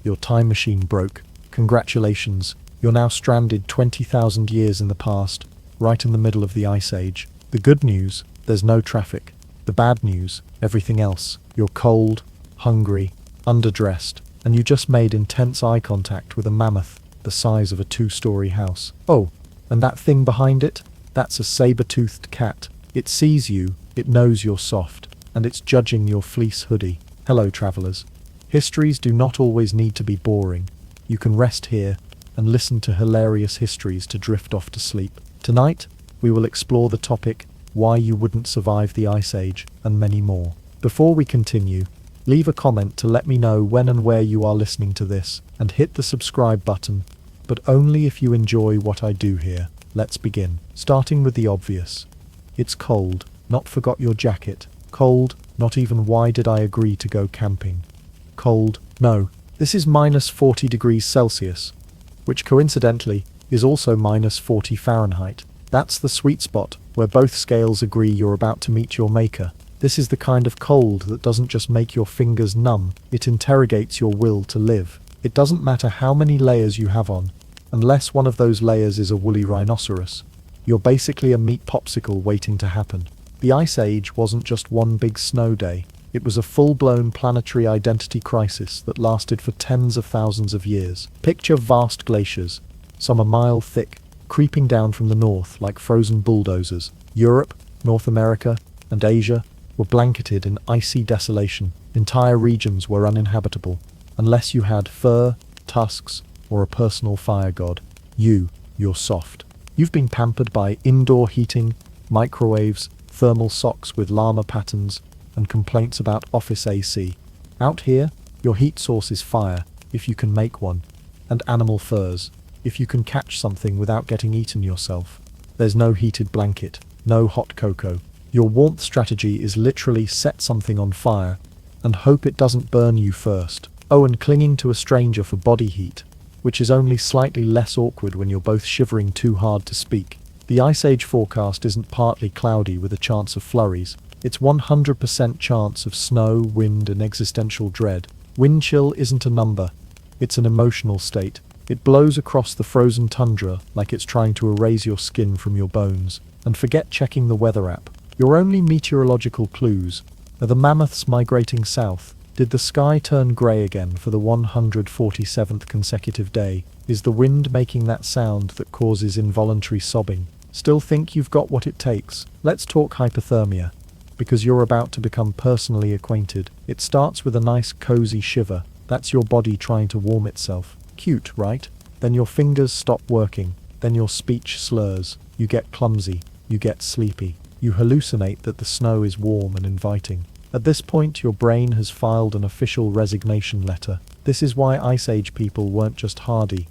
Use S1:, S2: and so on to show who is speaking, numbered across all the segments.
S1: your time machine broke. Congratulations, you're now stranded 20,000 years in the past, right in the middle of the Ice Age. The good news, there's no traffic. The bad news, everything else. You're cold, hungry, underdressed, and you just made intense eye contact with a mammoth the size of a 2-story house. Oh, and that thing behind it? That's a saber-toothed cat. It sees you, it knows you're soft, and it's judging your fleece hoodie. Hello, travelers. Histories do not always need to be boring. You can rest here and listen to hilarious histories to drift off to sleep. Tonight, we will explore the topic, why you wouldn't survive the Ice Age, and many more. Before we continue, leave a comment to let me know when and where you are listening to this, and hit the subscribe button, but only if you enjoy what I do here. Let's begin. Starting with the obvious. It's cold, not forgot your jacket. Cold, not even why did I agree to go camping. Cold, no, this is minus 40 degrees Celsius, which coincidentally is also minus 40 Fahrenheit. That's the sweet spot, where both scales agree you're about to meet your maker. This is the kind of cold that doesn't just make your fingers numb, it interrogates your will to live. It doesn't matter how many layers you have on, unless one of those layers is a woolly rhinoceros. You're basically a meat popsicle waiting to happen. The Ice Age wasn't just one big snow day. It was a full-blown planetary identity crisis that lasted for tens of thousands of years. Picture vast glaciers, some a mile thick, creeping down from the north like frozen bulldozers. Europe, North America, and Asia were blanketed in icy desolation. Entire regions were uninhabitable, unless you had fur, tusks, or a personal fire god. You're soft. You've been pampered by indoor heating, microwaves, thermal socks with llama patterns, and complaints about office AC. Out here, your heat source is fire, if you can make one, and animal furs, if you can catch something without getting eaten yourself. There's no heated blanket, no hot cocoa. Your warmth strategy is literally set something on fire, and hope it doesn't burn you first. Oh, and clinging to a stranger for body heat, which is only slightly less awkward when you're both shivering too hard to speak. The Ice Age forecast isn't partly cloudy with a chance of flurries. It's 100% chance of snow, wind, and existential dread. Wind chill isn't a number. It's an emotional state. It blows across the frozen tundra like it's trying to erase your skin from your bones. And forget checking the weather app. Your only meteorological clues are the mammoths migrating south. Did the sky turn grey again for the 147th consecutive day? Is the wind making that sound that causes involuntary sobbing? Still think you've got what it takes? Let's talk hypothermia, because you're about to become personally acquainted. It starts with a nice cozy shiver. That's your body trying to warm itself. Cute, right? Then your fingers stop working. Then your speech slurs. You get clumsy. You get sleepy. You hallucinate that the snow is warm and inviting. At this point, your brain has filed an official resignation letter. This is why Ice Age people weren't just hardy.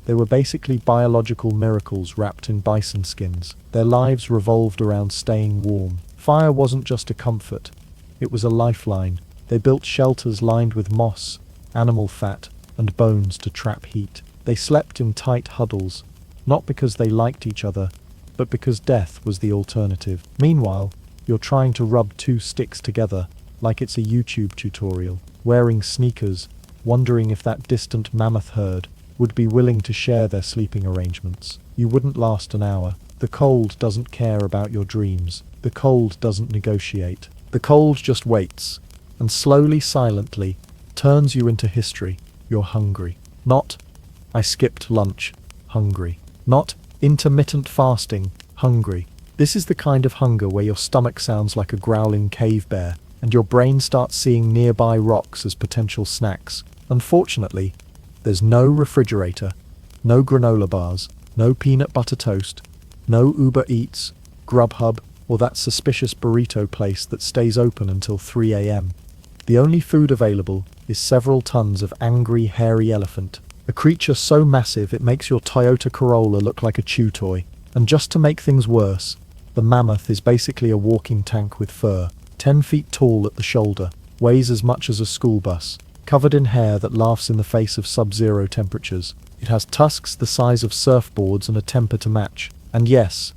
S1: They were basically biological miracles wrapped in bison skins. Their lives revolved around staying warm. Fire wasn't just a comfort. It was a lifeline. They built shelters lined with moss, animal fat, and bones to trap heat. They slept in tight huddles, not because they liked each other, but because death was the alternative. Meanwhile, you're trying to rub two sticks together like it's a YouTube tutorial, wearing sneakers, wondering if that distant mammoth herd would be willing to share their sleeping arrangements. You wouldn't last an hour. The cold doesn't care about your dreams. The cold doesn't negotiate. The cold just waits, and slowly, silently, turns you into history. You're hungry. Not, I skipped lunch, hungry. Not, intermittent fasting, hungry. This is the kind of hunger where your stomach sounds like a growling cave bear, and your brain starts seeing nearby rocks as potential snacks. Unfortunately, there's no refrigerator, no granola bars, no peanut butter toast, no Uber Eats, Grubhub, or that suspicious burrito place that stays open until 3 a.m. The only food available is several tons of angry, hairy elephant, a creature so massive it makes your Toyota Corolla look like a chew toy. And just to make things worse, the mammoth is basically a walking tank with fur, 10 feet tall at the shoulder, weighs as much as a school bus, covered in hair that laughs in the face of sub-zero temperatures. It has tusks the size of surfboards and a temper to match. And yes,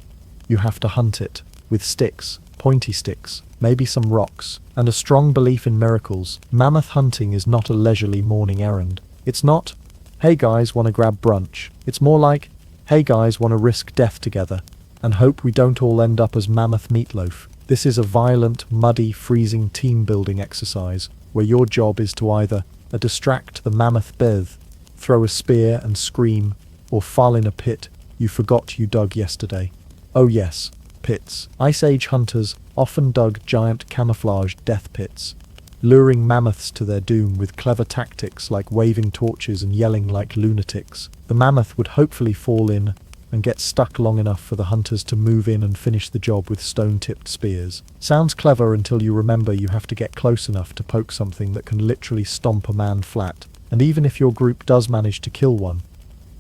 S1: you have to hunt it, with sticks, pointy sticks, maybe some rocks, and a strong belief in miracles. Mammoth hunting is not a leisurely morning errand. It's not, hey guys, wanna grab brunch. It's more like, hey guys, wanna risk death together and hope we don't all end up as mammoth meatloaf. This is a violent, muddy, freezing team-building exercise where your job is to either distract the mammoth birth, throw a spear and scream, or fall in a pit you forgot you dug yesterday. Oh yes, pits. Ice Age hunters often dug giant camouflaged death pits, luring mammoths to their doom with clever tactics like waving torches and yelling like lunatics. The mammoth would hopefully fall in and get stuck long enough for the hunters to move in and finish the job with stone-tipped spears. Sounds clever until you remember you have to get close enough to poke something that can literally stomp a man flat. And even if your group does manage to kill one,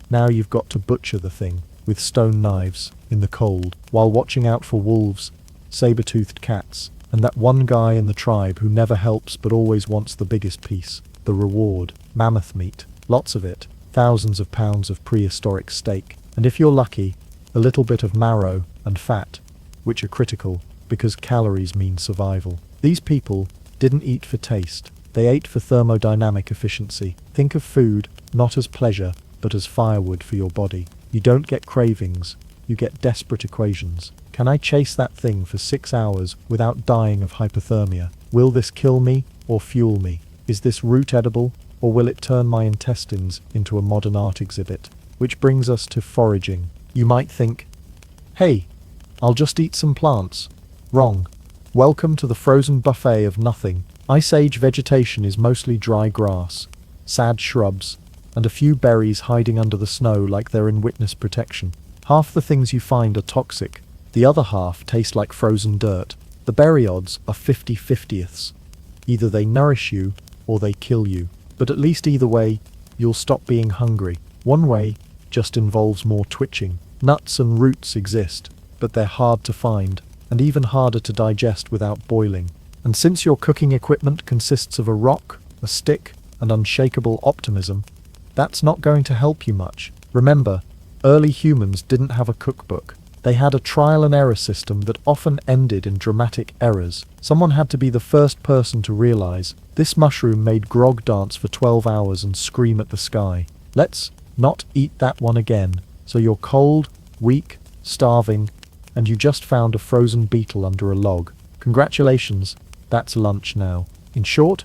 S1: now you've got to butcher the thing with stone knives in the cold, while watching out for wolves, saber-toothed cats, and that one guy in the tribe who never helps but always wants the biggest piece. The reward: mammoth meat. Lots of it. Thousands of pounds of prehistoric steak. And if you're lucky, a little bit of marrow and fat, which are critical because calories mean survival. These people didn't eat for taste. They ate for thermodynamic efficiency. Think of food not as pleasure, but as firewood for your body. You don't get cravings, you get desperate equations. Can I chase that thing for 6 hours without dying of hypothermia? Will this kill me or fuel me? Is this root edible, or will it turn my intestines into a modern art exhibit? Which brings us to foraging. You might think, hey, I'll just eat some plants. Wrong. Welcome to the frozen buffet of nothing. Ice Age vegetation is mostly dry grass, sad shrubs, and a few berries hiding under the snow like they're in witness protection. Half the things you find are toxic, the other half taste like frozen dirt. The berry odds are 50/50ths. Either they nourish you, or they kill you. But at least either way, you'll stop being hungry. One way just involves more twitching. Nuts and roots exist, but they're hard to find, and even harder to digest without boiling. And since your cooking equipment consists of a rock, a stick, and unshakable optimism, that's not going to help you much. Remember, early humans didn't have a cookbook. They had a trial and error system that often ended in dramatic errors. Someone had to be the first person to realize this mushroom made grog dance for 12 hours and scream at the sky. Let's not eat that one again. So you're cold, weak, starving, and you just found a frozen beetle under a log. Congratulations, that's lunch now. In short,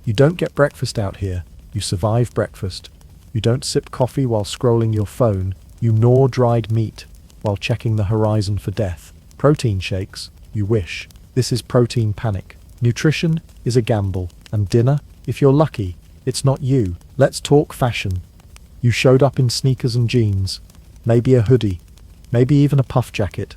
S1: you don't get breakfast out here. You survive breakfast. You don't sip coffee while scrolling your phone. You gnaw dried meat while checking the horizon for death. Protein shakes, you wish. This is protein panic. Nutrition is a gamble. And dinner, if you're lucky, it's not you. Let's talk fashion. You showed up in sneakers and jeans, maybe a hoodie, maybe even a puff jacket.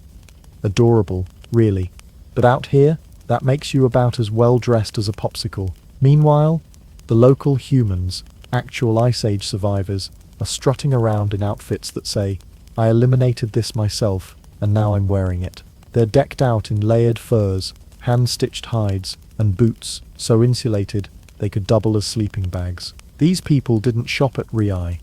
S1: Adorable, really. But out here, that makes you about as well dressed as a popsicle. Meanwhile, the local humans, actual Ice Age survivors, are strutting around in outfits that say, I eliminated this myself, and now I'm wearing it. They're decked out in layered furs, hand-stitched hides, and boots so insulated they could double as sleeping bags. These people didn't shop at Rii.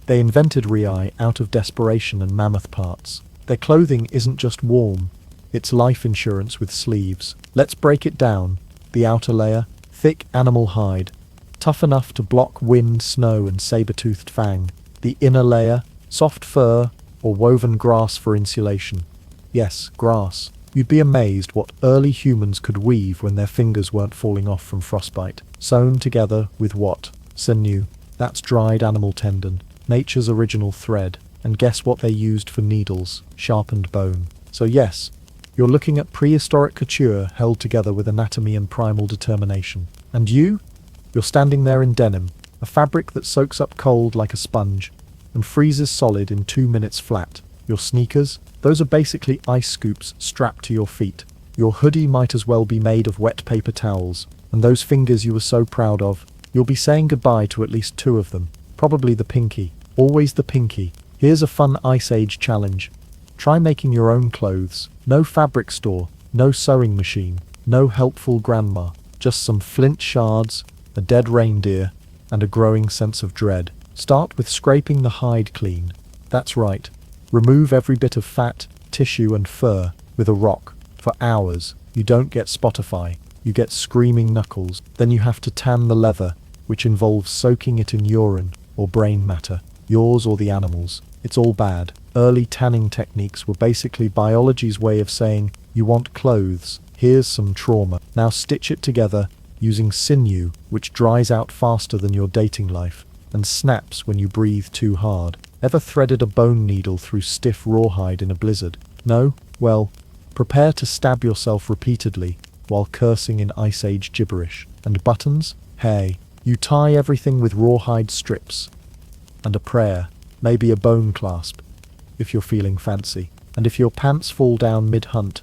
S1: They invented Rii out of desperation and mammoth parts. Their clothing isn't just warm, it's life insurance with sleeves. Let's break it down. The outer layer, thick animal hide, tough enough to block wind, snow, and saber-toothed fang. The inner layer, soft fur or woven grass for insulation. Yes, grass. You'd be amazed what early humans could weave when their fingers weren't falling off from frostbite. Sewn together with what? Sinew. That's dried animal tendon, nature's original thread. And guess what they used for needles? Sharpened bone. So yes, you're looking at prehistoric couture held together with anatomy and primal determination. And you're standing there in denim, a fabric that soaks up cold like a sponge and freezes solid in 2 minutes flat. Your sneakers? Those are basically ice scoops strapped to your feet. Your hoodie might as well be made of wet paper towels. And those fingers you were so proud of, you'll be saying goodbye to at least 2 of them. Probably the pinky. Always the pinky. Here's a fun Ice Age challenge. Try making your own clothes. No fabric store, no sewing machine, no helpful grandma. Just some flint shards, a dead reindeer, and a growing sense of dread. Start with scraping the hide clean. That's right. Remove every bit of fat, tissue, and fur with a rock. For hours, you don't get Spotify. You get screaming knuckles. Then you have to tan the leather, which involves soaking it in urine or brain matter, yours or the animals. It's all bad. Early tanning techniques were basically biology's way of saying, you want clothes, here's some trauma. Now stitch it together using sinew, which dries out faster than your dating life, and snaps when you breathe too hard. Ever threaded a bone needle through stiff rawhide in a blizzard? No? Well, prepare to stab yourself repeatedly while cursing in Ice Age gibberish. And buttons? Hey, you tie everything with rawhide strips. And a prayer, maybe a bone clasp, if you're feeling fancy. And if your pants fall down mid-hunt,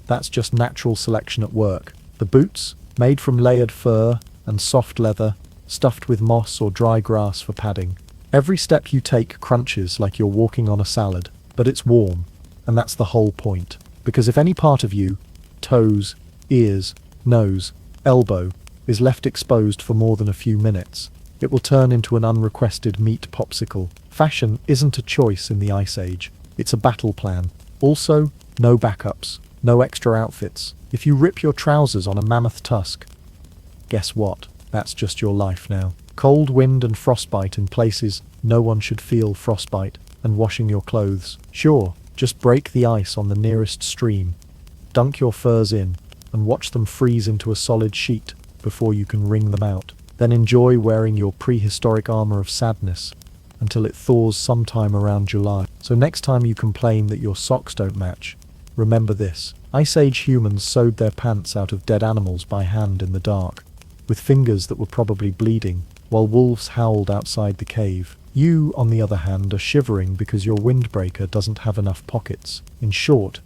S1: that's just natural selection at work. The boots, made from layered fur and soft leather, stuffed with moss or dry grass for padding. Every step you take crunches like you're walking on a salad, but it's warm, and that's the whole point. Because if any part of you, toes, ears, nose, elbow, is left exposed for more than a few minutes, it will turn into an unrequested meat popsicle. Fashion isn't a choice in the Ice Age, it's a battle plan. Also, no backups, no extra outfits. If you rip your trousers on a mammoth tusk, guess what? That's just your life now. Cold wind and frostbite in places no one should feel frostbite, and washing your clothes. Sure, just break the ice on the nearest stream, dunk your furs in, and watch them freeze into a solid sheet before you can wring them out. Then enjoy wearing your prehistoric armor of sadness until it thaws sometime around July. So next time you complain that your socks don't match, remember this. Ice Age humans sewed their pants out of dead animals by hand in the dark, with fingers that were probably bleeding, while wolves howled outside the cave. You, on the other hand, are shivering because your windbreaker doesn't have enough pockets. In short,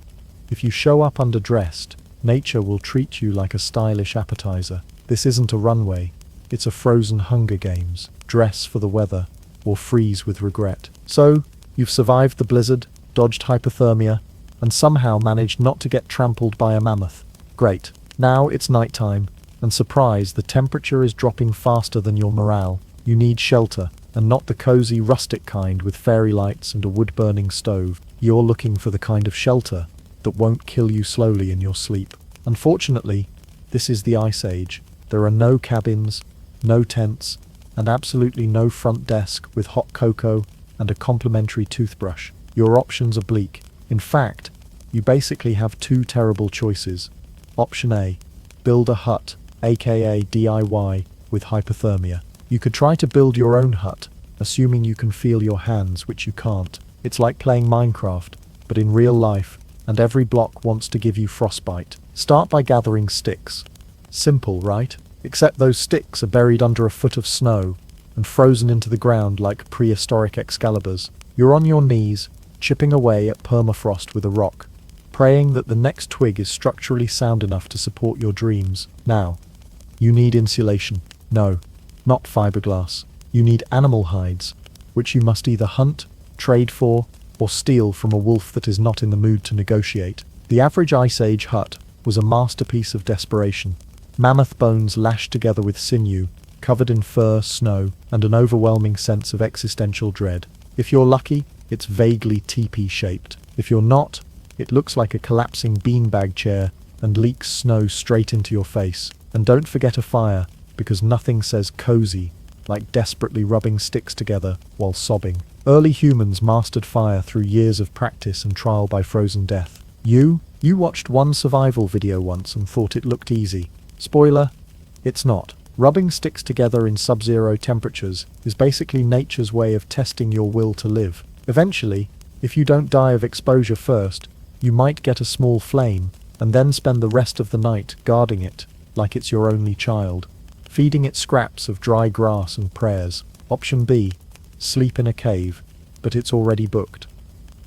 S1: if you show up underdressed, nature will treat you like a stylish appetizer. This isn't a runway, it's a frozen Hunger Games. Dress for the weather, or freeze with regret. So, you've survived the blizzard, dodged hypothermia, and somehow managed not to get trampled by a mammoth. Great. Now it's nighttime, and surprise, the temperature is dropping faster than your morale. You need shelter, and not the cozy rustic kind with fairy lights and a wood-burning stove. You're looking for the kind of shelter that won't kill you slowly in your sleep. Unfortunately, this is the Ice Age. There are no cabins, no tents, and absolutely no front desk with hot cocoa and a complimentary toothbrush. Your options are bleak. In fact, you basically have two terrible choices. Option A, build a hut, aka DIY, with hypothermia. You could try to build your own hut, assuming you can feel your hands, which you can't. It's like playing Minecraft, but in real life, and every block wants to give you frostbite. Start by gathering sticks. Simple, right? Except those sticks are buried under a foot of snow and frozen into the ground like prehistoric Excaliburs. You're on your knees, chipping away at permafrost with a rock, praying that the next twig is structurally sound enough to support your dreams. Now, you need insulation. No, not fiberglass. You need animal hides, which you must either hunt, trade for, or steal from a wolf that is not in the mood to negotiate. The average Ice Age hut was a masterpiece of desperation. Mammoth bones lashed together with sinew, covered in fur, snow, and an overwhelming sense of existential dread. If you're lucky, it's vaguely teepee-shaped. If you're not, it looks like a collapsing beanbag chair and leaks snow straight into your face. And don't forget a fire, because nothing says cozy like desperately rubbing sticks together while sobbing. Early humans mastered fire through years of practice and trial by frozen death. You watched one survival video once and thought it looked easy. Spoiler, it's not. Rubbing sticks together in sub-zero temperatures is basically nature's way of testing your will to live. Eventually, if you don't die of exposure first, you might get a small flame, and then spend the rest of the night guarding it like it's your only child, feeding it scraps of dry grass and prayers. Option B, sleep in a cave, but it's already booked.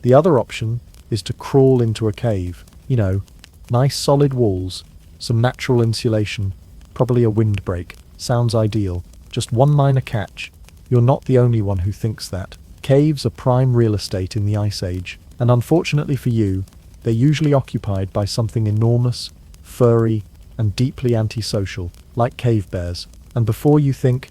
S1: The other option is to crawl into a cave. You know, nice solid walls, some natural insulation, probably a windbreak. Sounds ideal. Just one minor catch. You're not the only one who thinks that. Caves are prime real estate in the Ice Age, and unfortunately for you, they're usually occupied by something enormous, furry, and deeply antisocial, like cave bears. And before you think,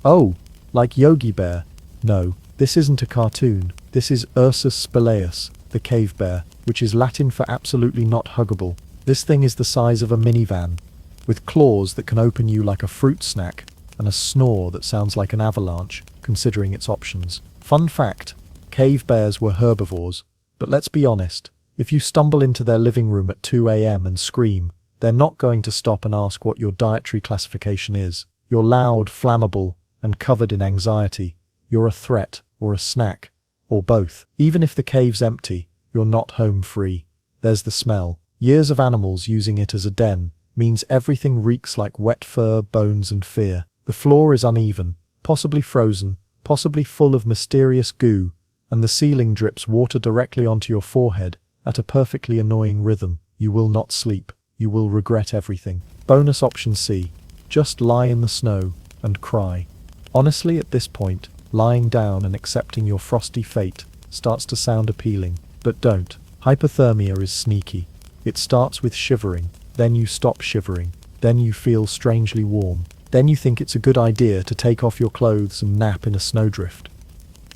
S1: oh, like Yogi Bear, no, this isn't a cartoon. This is Ursus spelaeus, the cave bear, which is Latin for absolutely not huggable. This thing is the size of a minivan, with claws that can open you like a fruit snack, and a snore that sounds like an avalanche. considering its options. Fun fact, cave bears were herbivores, but let's be honest, if you stumble into their living room at 2 a.m. and scream, they're not going to stop and ask what your dietary classification is. You're loud, flammable, and covered in anxiety. You're a threat, or a snack, or both. Even if the cave's empty, you're not home free. There's the smell. Years of animals using it as a den means everything reeks like wet fur, bones, and fear. The floor is uneven, possibly frozen, possibly full of mysterious goo, and the ceiling drips water directly onto your forehead at a perfectly annoying rhythm. You will not sleep. You will regret everything. Bonus option C. Just lie in the snow and cry. Honestly, at this point, lying down and accepting your frosty fate starts to sound appealing. But don't. Hypothermia is sneaky. It starts with shivering, then you stop shivering, then you feel strangely warm. Then you think it's a good idea to take off your clothes and nap in a snowdrift.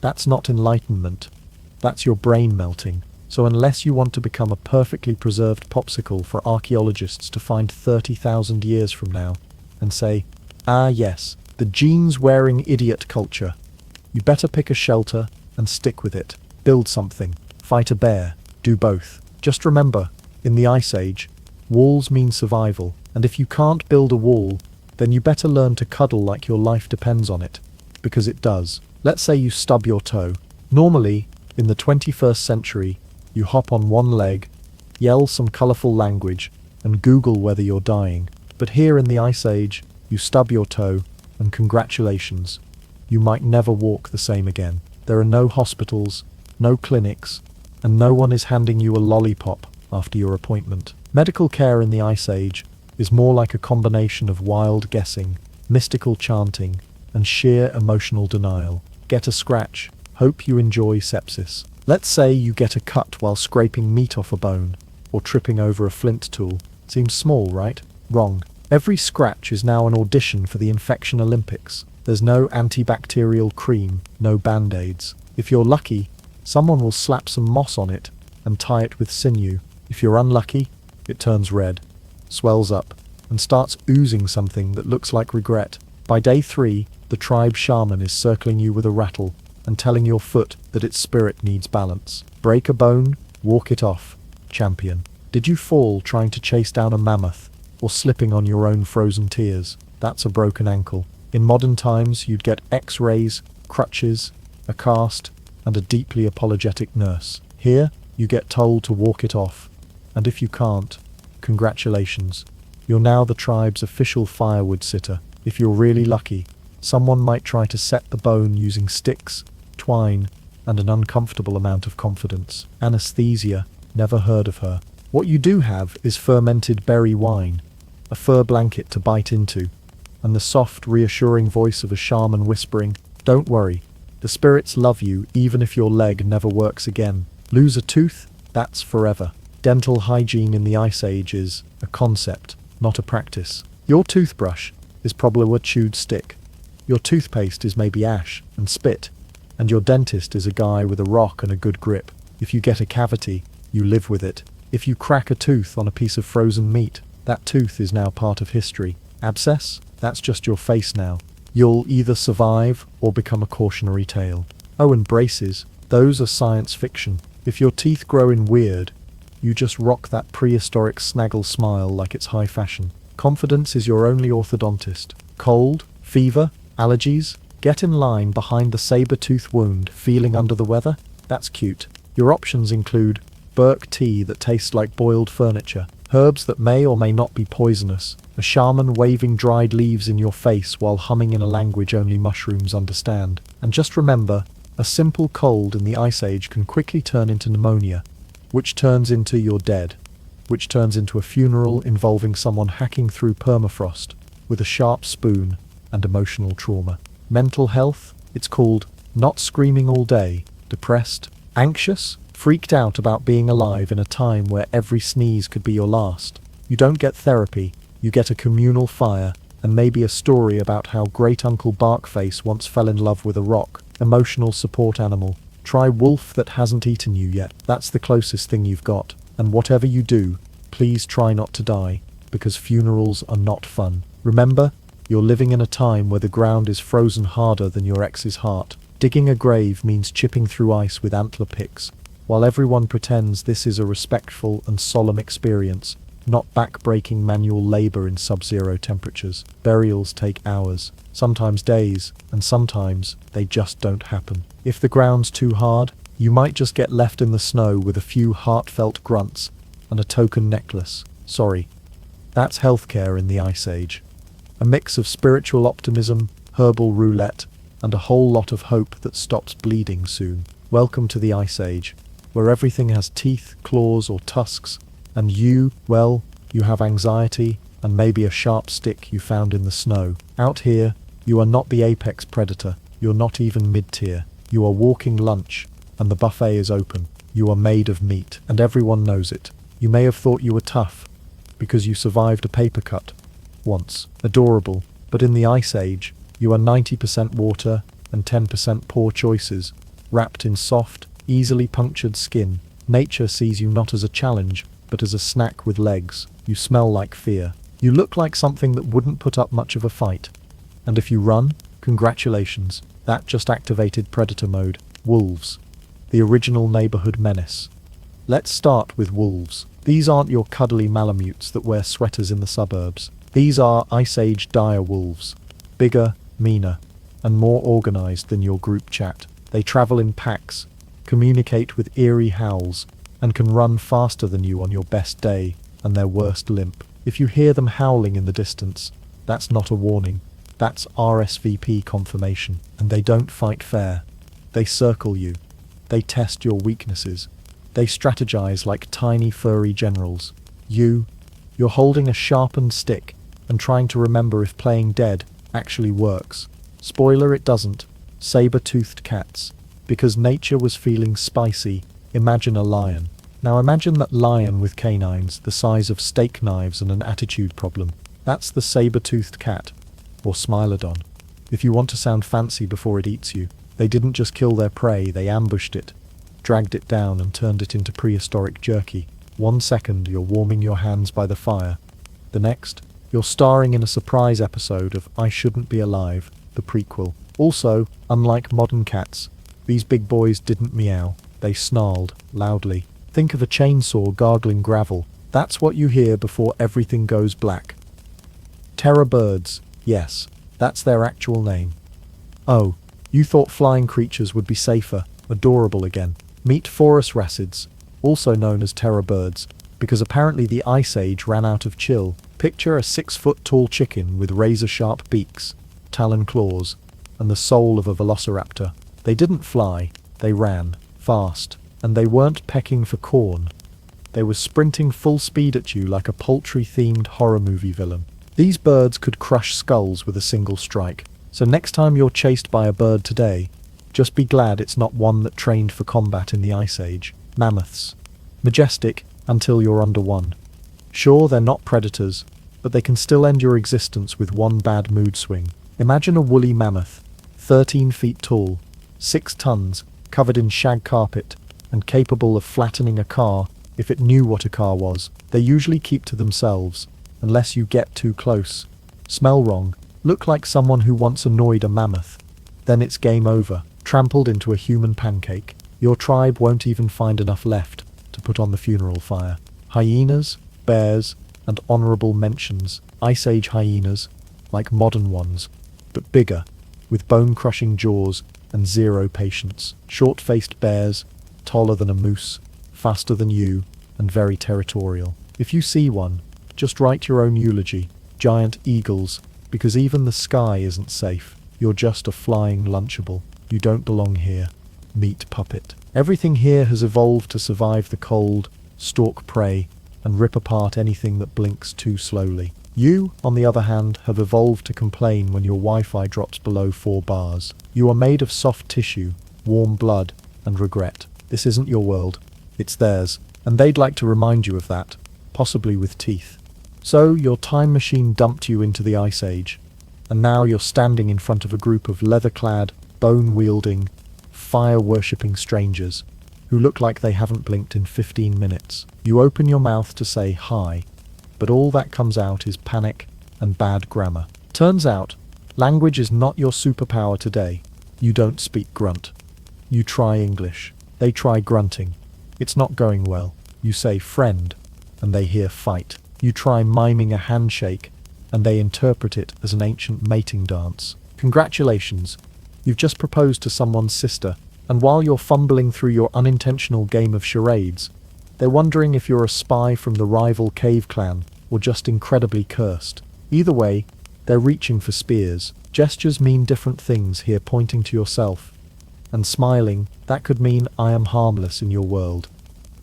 S1: That's not enlightenment. That's your brain melting. So unless you want to become a perfectly preserved popsicle for archaeologists to find 30,000 years from now and say, ah yes, the jeans-wearing idiot culture, you better pick a shelter and stick with it. Build something. Fight a bear. Do both. Just remember, in the Ice Age, walls mean survival, and if you can't build a wall, then you better learn to cuddle like your life depends on it, because it does. Let's say you stub your toe. Normally, in the 21st century, you hop on one leg, yell some colorful language, and Google whether you're dying. But here in the Ice Age, you stub your toe, and congratulations, you might never walk the same again. There are no hospitals, no clinics, and no one is handing you a lollipop after your appointment. Medical care in the Ice Age is more like a combination of wild guessing, mystical chanting, and sheer emotional denial. Get a scratch. Hope you enjoy sepsis. Let's say you get a cut while scraping meat off a bone, or tripping over a flint tool. Seems small, right? Wrong. Every scratch is now an audition for the Infection Olympics. There's no antibacterial cream, no band-aids. If you're lucky, someone will slap some moss on it and tie it with sinew. If you're unlucky, it turns red, swells up, and starts oozing something that looks like regret. By day 3, the tribe shaman is circling you with a rattle and telling your foot that its spirit needs balance. Break a bone, walk it off, champion. Did you fall trying to chase down a mammoth, or slipping on your own frozen tears? That's a broken ankle. In modern times, you'd get x-rays, crutches, a cast, and a deeply apologetic nurse. Here, you get told to walk it off, and if you can't, congratulations. You're now the tribe's official firewood sitter. If you're really lucky, someone might try to set the bone using sticks, twine, and an uncomfortable amount of confidence. Anesthesia, never heard of her. What you do have is fermented berry wine, a fur blanket to bite into, and the soft, reassuring voice of a shaman whispering, "Don't worry, the spirits love you even if your leg never works again." Lose a tooth? That's forever. Dental hygiene in the Ice Age is a concept, not a practice. Your toothbrush is probably a chewed stick. Your toothpaste is maybe ash and spit, and your dentist is a guy with a rock and a good grip. If you get a cavity, you live with it. If you crack a tooth on a piece of frozen meat, that tooth is now part of history. Abscess? That's just your face now. You'll either survive or become a cautionary tale. Oh, and braces. Those are science fiction. If your teeth grow in weird, you just rock that prehistoric snaggle smile like it's high fashion. Confidence is your only orthodontist. Cold? Fever? Allergies? Get in line behind the saber-tooth wound, feeling under the weather? That's cute. Your options include Burke tea that tastes like boiled furniture, herbs that may or may not be poisonous, a shaman waving dried leaves in your face while humming in a language only mushrooms understand. And just remember, a simple cold in the Ice Age can quickly turn into pneumonia, which turns into you're dead, which turns into a funeral involving someone hacking through permafrost with a sharp spoon and emotional trauma. Mental health? It's called not screaming all day, depressed, anxious, freaked out about being alive in a time where every sneeze could be your last. You don't get therapy, you get a communal fire, and maybe a story about how great Uncle Barkface once fell in love with a rock. Emotional support animal. Try wolf that hasn't eaten you yet. That's the closest thing you've got. And whatever you do, please try not to die, because funerals are not fun. Remember, You're living in a time where the ground is frozen harder than your ex's heart. Digging a grave means chipping through ice with antler picks, while everyone pretends this is a respectful and solemn experience, not back-breaking manual labor in sub-zero temperatures. Burials take hours, sometimes days, and sometimes they just don't happen. If the ground's too hard, you might just get left in the snow with a few heartfelt grunts and a token necklace. Sorry. That's healthcare in the Ice Age. A mix of spiritual optimism, herbal roulette, and a whole lot of hope that stops bleeding soon. Welcome to the Ice Age, where everything has teeth, claws, or tusks, and you, well, you have anxiety and maybe a sharp stick you found in the snow. Out here, you are not the apex predator. You're not even mid-tier. You are walking lunch, and the buffet is open. You are made of meat, and everyone knows it. You may have thought you were tough, because you survived a paper cut once. Adorable, but in the Ice Age, you are 90% water and 10% poor choices, wrapped in soft, easily punctured skin. Nature sees you not as a challenge, but as a snack with legs. You smell like fear. You look like something that wouldn't put up much of a fight. And if you run, congratulations, that just activated predator mode. Wolves. The original neighborhood menace. Let's start with wolves. These aren't your cuddly malamutes that wear sweaters in the suburbs. These are Ice Age dire wolves. Bigger, meaner, and more organized than your group chat. They travel in packs, communicate with eerie howls, and can run faster than you on your best day and their worst limp. If you hear them howling in the distance, that's not a warning. That's RSVP confirmation. And they don't fight fair. They circle you. They test your weaknesses. They strategize like tiny furry generals. You're holding a sharpened stick and trying to remember if playing dead actually works. Spoiler, it doesn't. Saber-toothed cats. Because nature was feeling spicy, imagine a lion. Now imagine that lion with canines the size of steak knives and an attitude problem. That's the saber-toothed cat, or Smilodon. If you want to sound fancy before it eats you, they didn't just kill their prey, they ambushed it, dragged it down and turned it into prehistoric jerky. 1 second you're warming your hands by the fire. The next, you're starring in a surprise episode of I Shouldn't Be Alive, the prequel. Also, unlike modern cats, these big boys didn't meow, they snarled, loudly. Think of a chainsaw gargling gravel. That's what you hear before everything goes black. Terror birds, yes, that's their actual name. Oh, you thought flying creatures would be safer, adorable again. Meet Forus racids, also known as terror birds, because apparently the Ice Age ran out of chill. Picture a 6-foot-tall chicken with razor-sharp beaks, talon claws, and the soul of a velociraptor. They didn't fly, they ran, fast, and they weren't pecking for corn. They were sprinting full speed at you like a poultry-themed horror movie villain. These birds could crush skulls with a single strike, so next time you're chased by a bird today, just be glad it's not one that trained for combat in the Ice Age. Mammoths. Majestic until you're under one. Sure, they're not predators, but they can still end your existence with one bad mood swing. Imagine a woolly mammoth, 13 feet tall, 6 tons, covered in shag carpet, and capable of flattening a car if it knew what a car was. They usually keep to themselves, unless you get too close. Smell wrong, look like someone who once annoyed a mammoth. Then it's game over, trampled into a human pancake. Your tribe won't even find enough left to put on the funeral fire. Hyenas, bears, and honorable mentions. Ice Age hyenas, like modern ones, but bigger, with bone-crushing jaws and zero patience. Short-faced bears, taller than a moose, faster than you, and very territorial. If you see one, just write your own eulogy. Giant eagles, because even the sky isn't safe. You're just a flying lunchable. You don't belong here. Meat puppet. Everything here has evolved to survive the cold, stalk prey, and rip apart anything that blinks too slowly. You, on the other hand, have evolved to complain when your Wi-Fi drops below 4 bars. You are made of soft tissue, warm blood, and regret. This isn't your world. It's theirs, and they'd like to remind you of that, possibly with teeth. So, your time machine dumped you into the Ice Age, and now you're standing in front of a group of leather-clad, bone-wielding, fire-worshipping strangers who look like they haven't blinked in 15 minutes. You open your mouth to say hi, but all that comes out is panic and bad grammar. Turns out, language is not your superpower today. You don't speak grunt. You try English. They try grunting. It's not going well. You say friend, and they hear fight. You try miming a handshake, and they interpret it as an ancient mating dance. Congratulations, you've just proposed to someone's sister, and while you're fumbling through your unintentional game of charades, they're wondering if you're a spy from the rival cave clan, or just incredibly cursed. Either way, they're reaching for spears. Gestures mean different things here, pointing to yourself. And smiling, that could mean I am harmless in your world.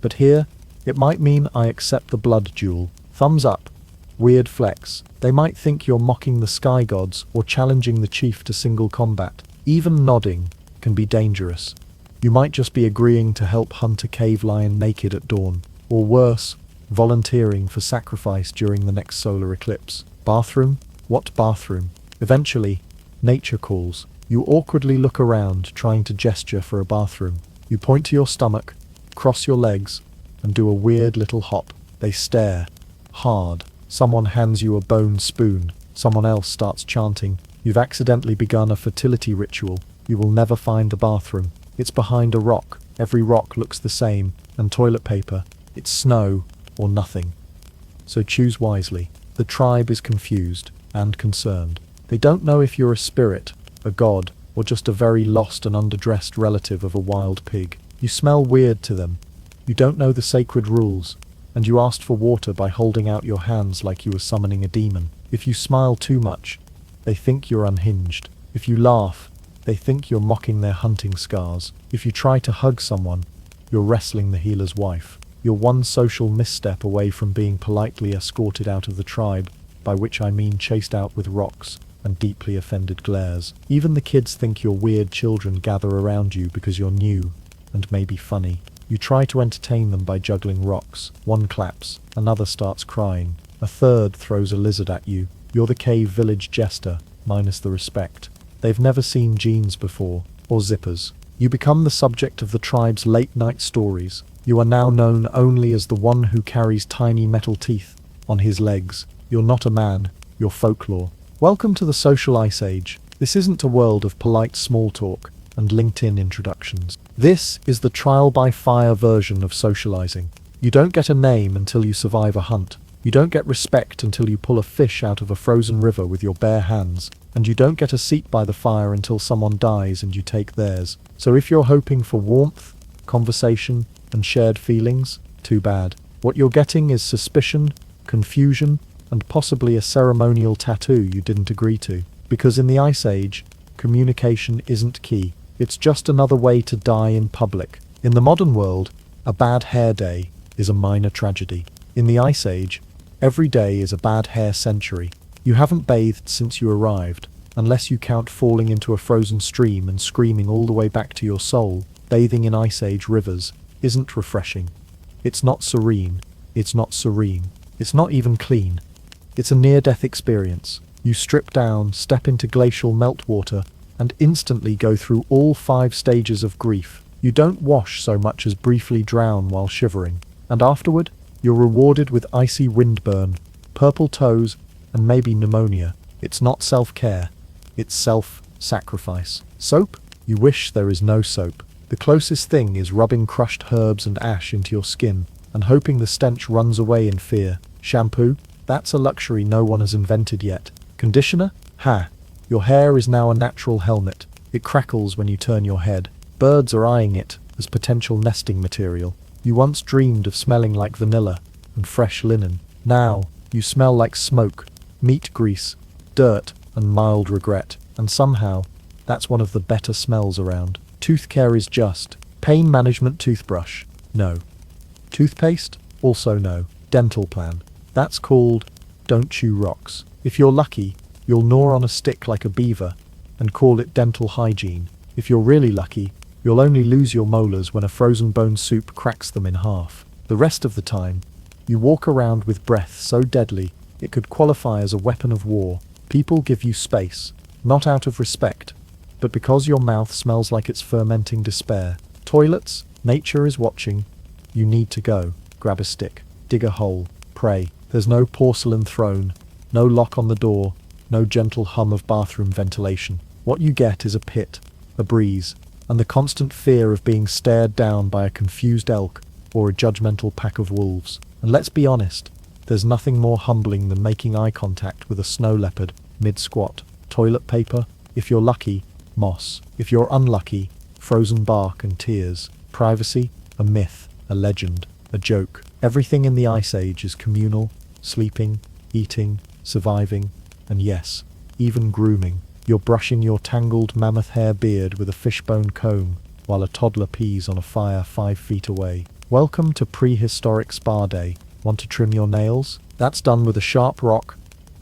S1: But here, it might mean I accept the blood duel. Thumbs up. Weird flex. They might think you're mocking the sky gods or challenging the chief to single combat. Even nodding can be dangerous. You might just be agreeing to help hunt a cave lion naked at dawn. Or worse, volunteering for sacrifice during the next solar eclipse. Bathroom? What bathroom? Eventually, nature calls. You awkwardly look around, trying to gesture for a bathroom. You point to your stomach, cross your legs, and do a weird little hop. They stare. Hard. Someone hands you a bone spoon. Someone else starts chanting. You've accidentally begun a fertility ritual. You will never find the bathroom. It's behind a rock. Every rock looks the same. And toilet paper. It's snow or nothing. So choose wisely. The tribe is confused and concerned. They don't know if you're a spirit, a god, or just a very lost and underdressed relative of a wild pig. You smell weird to them. You don't know the sacred rules, and you asked for water by holding out your hands like you were summoning a demon. If you smile too much, they think you're unhinged. If you laugh, they think you're mocking their hunting scars. If you try to hug someone, you're wrestling the healer's wife. You're one social misstep away from being politely escorted out of the tribe, by which I mean chased out with rocks and deeply offended glares. Even the kids think your weird children gather around you because you're new and maybe funny. You try to entertain them by juggling rocks. One claps, another starts crying, a third throws a lizard at you. You're the cave village jester, minus the respect. They've never seen jeans before, or zippers. You become the subject of the tribe's late-night stories. You are now known only as the one who carries tiny metal teeth on his legs. You're not a man, you're folklore. Welcome to the social ice age. This isn't a world of polite small talk and LinkedIn introductions. This is the trial by fire version of socializing. You don't get a name until you survive a hunt. You don't get respect until you pull a fish out of a frozen river with your bare hands. And you don't get a seat by the fire until someone dies and you take theirs. So if you're hoping for warmth, conversation, and shared feelings, too bad. What you're getting is suspicion, confusion, and possibly a ceremonial tattoo you didn't agree to. Because in the Ice Age, communication isn't key. It's just another way to die in public. In the modern world, a bad hair day is a minor tragedy. In the Ice Age, every day is a bad hair century. You haven't bathed since you arrived, unless you count falling into a frozen stream and screaming all the way back to your soul. Bathing in Ice Age rivers isn't refreshing. It's not serene. It's not serene. It's not even clean. It's a near-death experience. You strip down, step into glacial meltwater, and instantly go through all 5 stages of grief. You don't wash so much as briefly drown while shivering. And afterward, you're rewarded with icy windburn, purple toes, and maybe pneumonia. It's not self-care. It's self-sacrifice. Soap? You wish there is no soap. The closest thing is rubbing crushed herbs and ash into your skin and hoping the stench runs away in fear. Shampoo? That's a luxury no one has invented yet. Conditioner? Ha! Your hair is now a natural helmet. It crackles when you turn your head. Birds are eyeing it as potential nesting material. You once dreamed of smelling like vanilla and fresh linen. Now, you smell like smoke, meat grease, dirt, and mild regret. And somehow, that's one of the better smells around. Tooth care is just. Pain management toothbrush? No. Toothpaste? Also no. Dental plan? That's called don't chew rocks. If you're lucky, you'll gnaw on a stick like a beaver and call it dental hygiene. If you're really lucky, you'll only lose your molars when a frozen bone soup cracks them in half. The rest of the time, you walk around with breath so deadly it could qualify as a weapon of war. People give you space, not out of respect, but because your mouth smells like it's fermenting despair. Toilets? Nature is watching. You need to go. Grab a stick. Dig a hole. Pray. There's no porcelain throne, no lock on the door, no gentle hum of bathroom ventilation. What you get is a pit, a breeze, and the constant fear of being stared down by a confused elk or a judgmental pack of wolves. And let's be honest, there's nothing more humbling than making eye contact with a snow leopard mid-squat. Toilet paper, if you're lucky, moss. If you're unlucky, frozen bark and tears. Privacy, a myth, a legend, a joke. Everything in the Ice Age is communal, sleeping, eating, surviving, and yes, even grooming. You're brushing your tangled mammoth hair beard with a fishbone comb while a toddler pees on a fire 5 feet away. Welcome to prehistoric spa day. Want to trim your nails? That's done with a sharp rock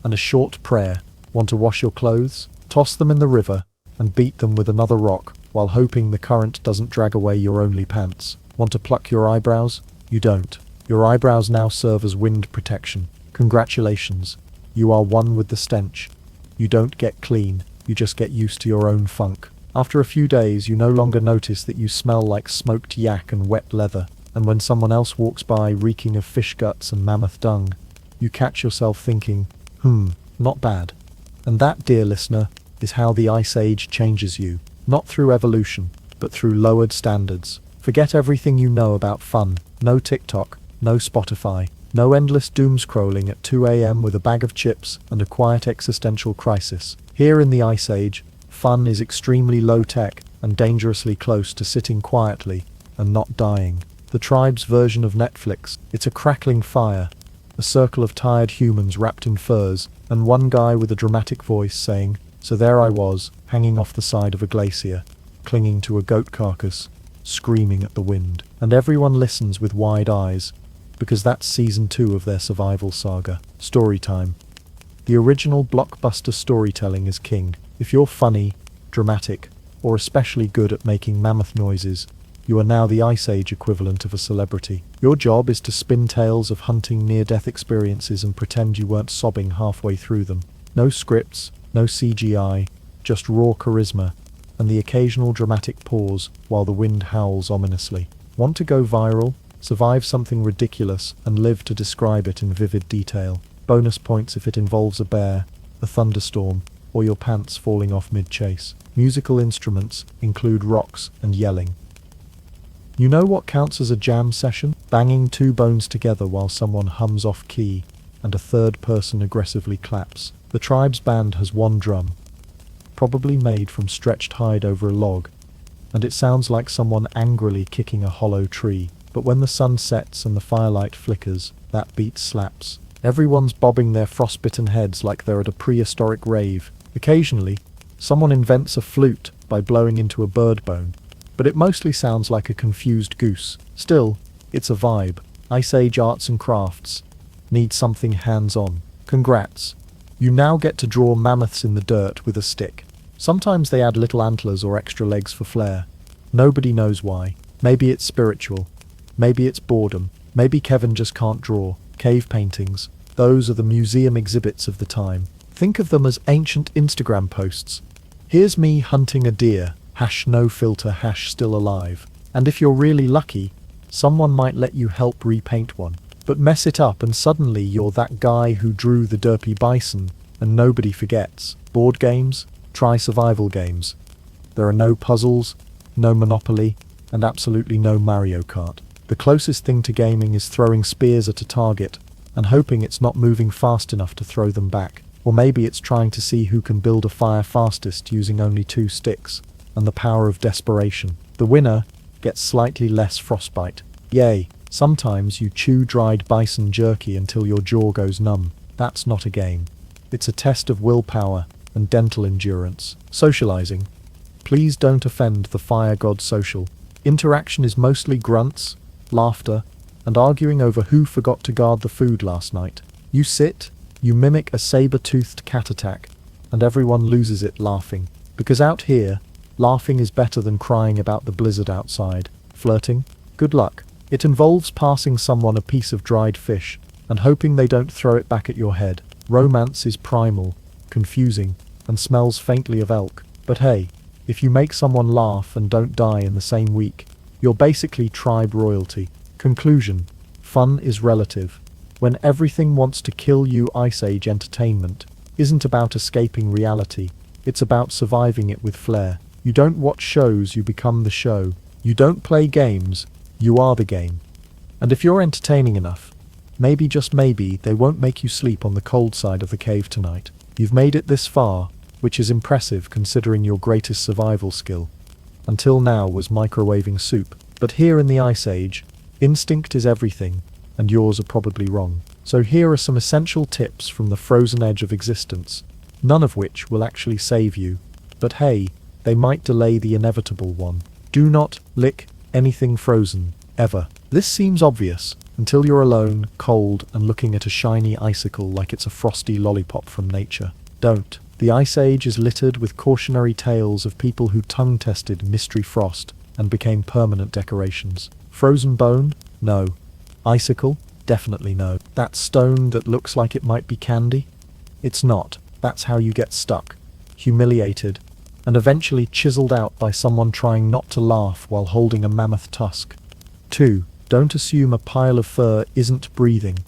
S1: and a short prayer. Want to wash your clothes? Toss them in the river and beat them with another rock while hoping the current doesn't drag away your only pants. Want to pluck your eyebrows? You don't. Your eyebrows now serve as wind protection. Congratulations. You are one with the stench. You don't get clean, you just get used to your own funk. After a few days, you no longer notice that you smell like smoked yak and wet leather, and when someone else walks by reeking of fish guts and mammoth dung, you catch yourself thinking, not bad. And that, dear listener, is how the Ice Age changes you. Not through evolution, but through lowered standards. Forget everything you know about fun. No TikTok, no Spotify, no endless doom scrolling at 2 a.m. with a bag of chips and a quiet existential crisis. Here in the Ice Age, fun is extremely low-tech and dangerously close to sitting quietly and not dying. The tribe's version of Netflix. It's a crackling fire, a circle of tired humans wrapped in furs, and one guy with a dramatic voice saying, "So there I was, hanging off the side of a glacier, clinging to a goat carcass, screaming at the wind." And everyone listens with wide eyes, because that's season 2 of their survival saga. Storytime. The original blockbuster storytelling is king. If you're funny, dramatic, or especially good at making mammoth noises, you are now the Ice Age equivalent of a celebrity. Your job is to spin tales of hunting near-death experiences and pretend you weren't sobbing halfway through them. No scripts, no CGI, just raw charisma, and the occasional dramatic pause while the wind howls ominously. Want to go viral? Survive something ridiculous and live to describe it in vivid detail. Bonus points if it involves a bear, a thunderstorm, or your pants falling off mid-chase. Musical instruments include rocks and yelling. You know what counts as a jam session? Banging 2 bones together while someone hums off key and a third person aggressively claps. The tribe's band has one drum, probably made from stretched hide over a log, and it sounds like someone angrily kicking a hollow tree. But when the sun sets and the firelight flickers, that beat slaps. Everyone's bobbing their frostbitten heads like they're at a prehistoric rave. Occasionally, someone invents a flute by blowing into a bird bone, but it mostly sounds like a confused goose. Still, it's a vibe. Ice Age arts and crafts. Need something hands-on. Congrats. You now get to draw mammoths in the dirt with a stick. Sometimes they add little antlers or extra legs for flair. Nobody knows why. Maybe it's spiritual. Maybe it's boredom. Maybe Kevin just can't draw. Cave paintings. Those are the museum exhibits of the time. Think of them as ancient Instagram posts. Here's me hunting a deer. #no filter #still alive. And if you're really lucky, someone might let you help repaint one. But mess it up and suddenly you're that guy who drew the derpy bison and nobody forgets. Board games? Try survival games. There are no puzzles, no Monopoly, and absolutely no Mario Kart. The closest thing to gaming is throwing spears at a target and hoping it's not moving fast enough to throw them back. Or maybe it's trying to see who can build a fire fastest using only 2 sticks and the power of desperation. The winner gets slightly less frostbite. Yay! Sometimes you chew dried bison jerky until your jaw goes numb. That's not a game. It's a test of willpower and dental endurance. Socializing. Please don't offend the fire god social. Interaction is mostly grunts, laughter, and arguing over who forgot to guard the food last night. You sit, you mimic a saber-toothed cat attack, and everyone loses it laughing. Because out here, laughing is better than crying about the blizzard outside. Flirting? Good luck. It involves passing someone a piece of dried fish and hoping they don't throw it back at your head. Romance is primal, confusing, and smells faintly of elk. But hey, if you make someone laugh and don't die in the same week, you're basically tribe royalty. Conclusion. Fun is relative. When everything wants to kill you, Ice Age entertainment isn't about escaping reality. It's about surviving it with flair. You don't watch shows, you become the show. You don't play games, you are the game. And if you're entertaining enough, maybe, just maybe, they won't make you sleep on the cold side of the cave tonight. You've made it this far, which is impressive considering your greatest survival skill until now was microwaving soup. But here in the Ice Age, instinct is everything, and yours are probably wrong. So here are some essential tips from the frozen edge of existence, none of which will actually save you. But hey, they might delay the inevitable one. Do not lick anything frozen, ever. This seems obvious, until you're alone, cold, and looking at a shiny icicle like it's a frosty lollipop from nature. Don't. The Ice Age is littered with cautionary tales of people who tongue-tested mystery frost and became permanent decorations. Frozen bone? No. Icicle? Definitely no. That stone that looks like it might be candy? It's not. That's how you get stuck, humiliated, and eventually chiseled out by someone trying not to laugh while holding a mammoth tusk. 2. Don't assume a pile of fur isn't breathing.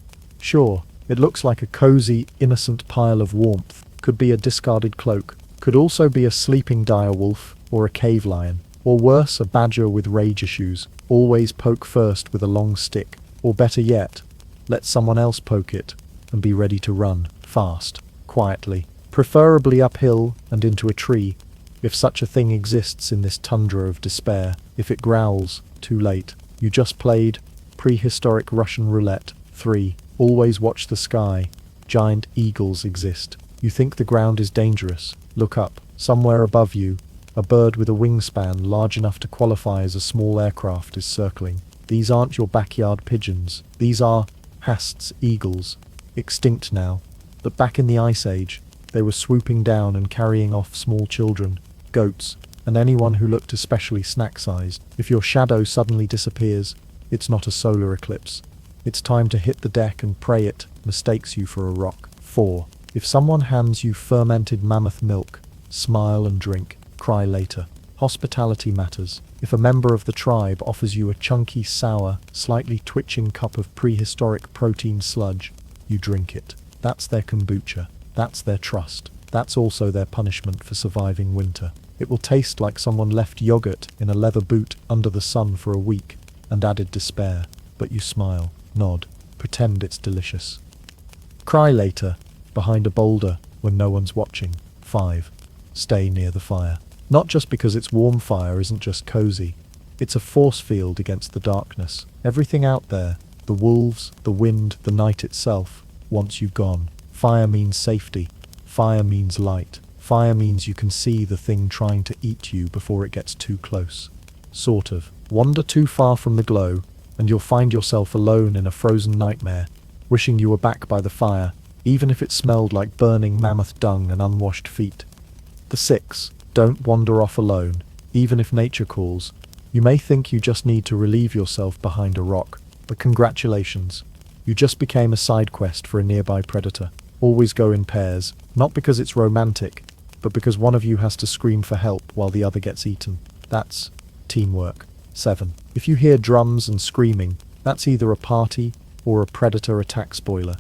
S1: Sure, it looks like a cozy, innocent pile of warmth. Could be a discarded cloak. Could also be a sleeping dire wolf, or a cave lion. Or worse, a badger with rage issues. Always poke first with a long stick. Or better yet, let someone else poke it, and be ready to run, fast, quietly. Preferably uphill and into a tree, if such a thing exists in this tundra of despair. If it growls, too late. You just played prehistoric Russian roulette. 3. Always watch the sky. Giant eagles exist. You think the ground is dangerous. Look up. Somewhere above you, a bird with a wingspan large enough to qualify as a small aircraft is circling. These aren't your backyard pigeons. These are Hast's eagles. Extinct now. But back in the Ice Age, they were swooping down and carrying off small children, goats, and anyone who looked especially snack-sized. If your shadow suddenly disappears, it's not a solar eclipse. It's time to hit the deck and pray it mistakes you for a rock. 4. If someone hands you fermented mammoth milk, smile and drink. Cry later. Hospitality matters. If a member of the tribe offers you a chunky, sour, slightly twitching cup of prehistoric protein sludge, you drink it. That's their kombucha. That's their trust. That's also their punishment for surviving winter. It will taste like someone left yogurt in a leather boot under the sun for a week and added despair. But you smile, nod, pretend it's delicious. Cry later, behind a boulder when no one's watching. 5. Stay near the fire. Not just because its warm fire isn't just cozy. It's a force field against the darkness. Everything out there, the wolves, the wind, the night itself, wants you gone. Fire means safety. Fire means light. Fire means you can see the thing trying to eat you before it gets too close. Sort of. Wander too far from the glow, and you'll find yourself alone in a frozen nightmare, wishing you were back by the fire, even if it smelled like burning mammoth dung and unwashed feet. The 6. Don't wander off alone, even if nature calls. You may think you just need to relieve yourself behind a rock, but congratulations. You just became a side quest for a nearby predator. Always go in pairs, not because it's romantic, but because one of you has to scream for help while the other gets eaten. That's teamwork. 7. If you hear drums and screaming, that's either a party or a predator attack spoiler.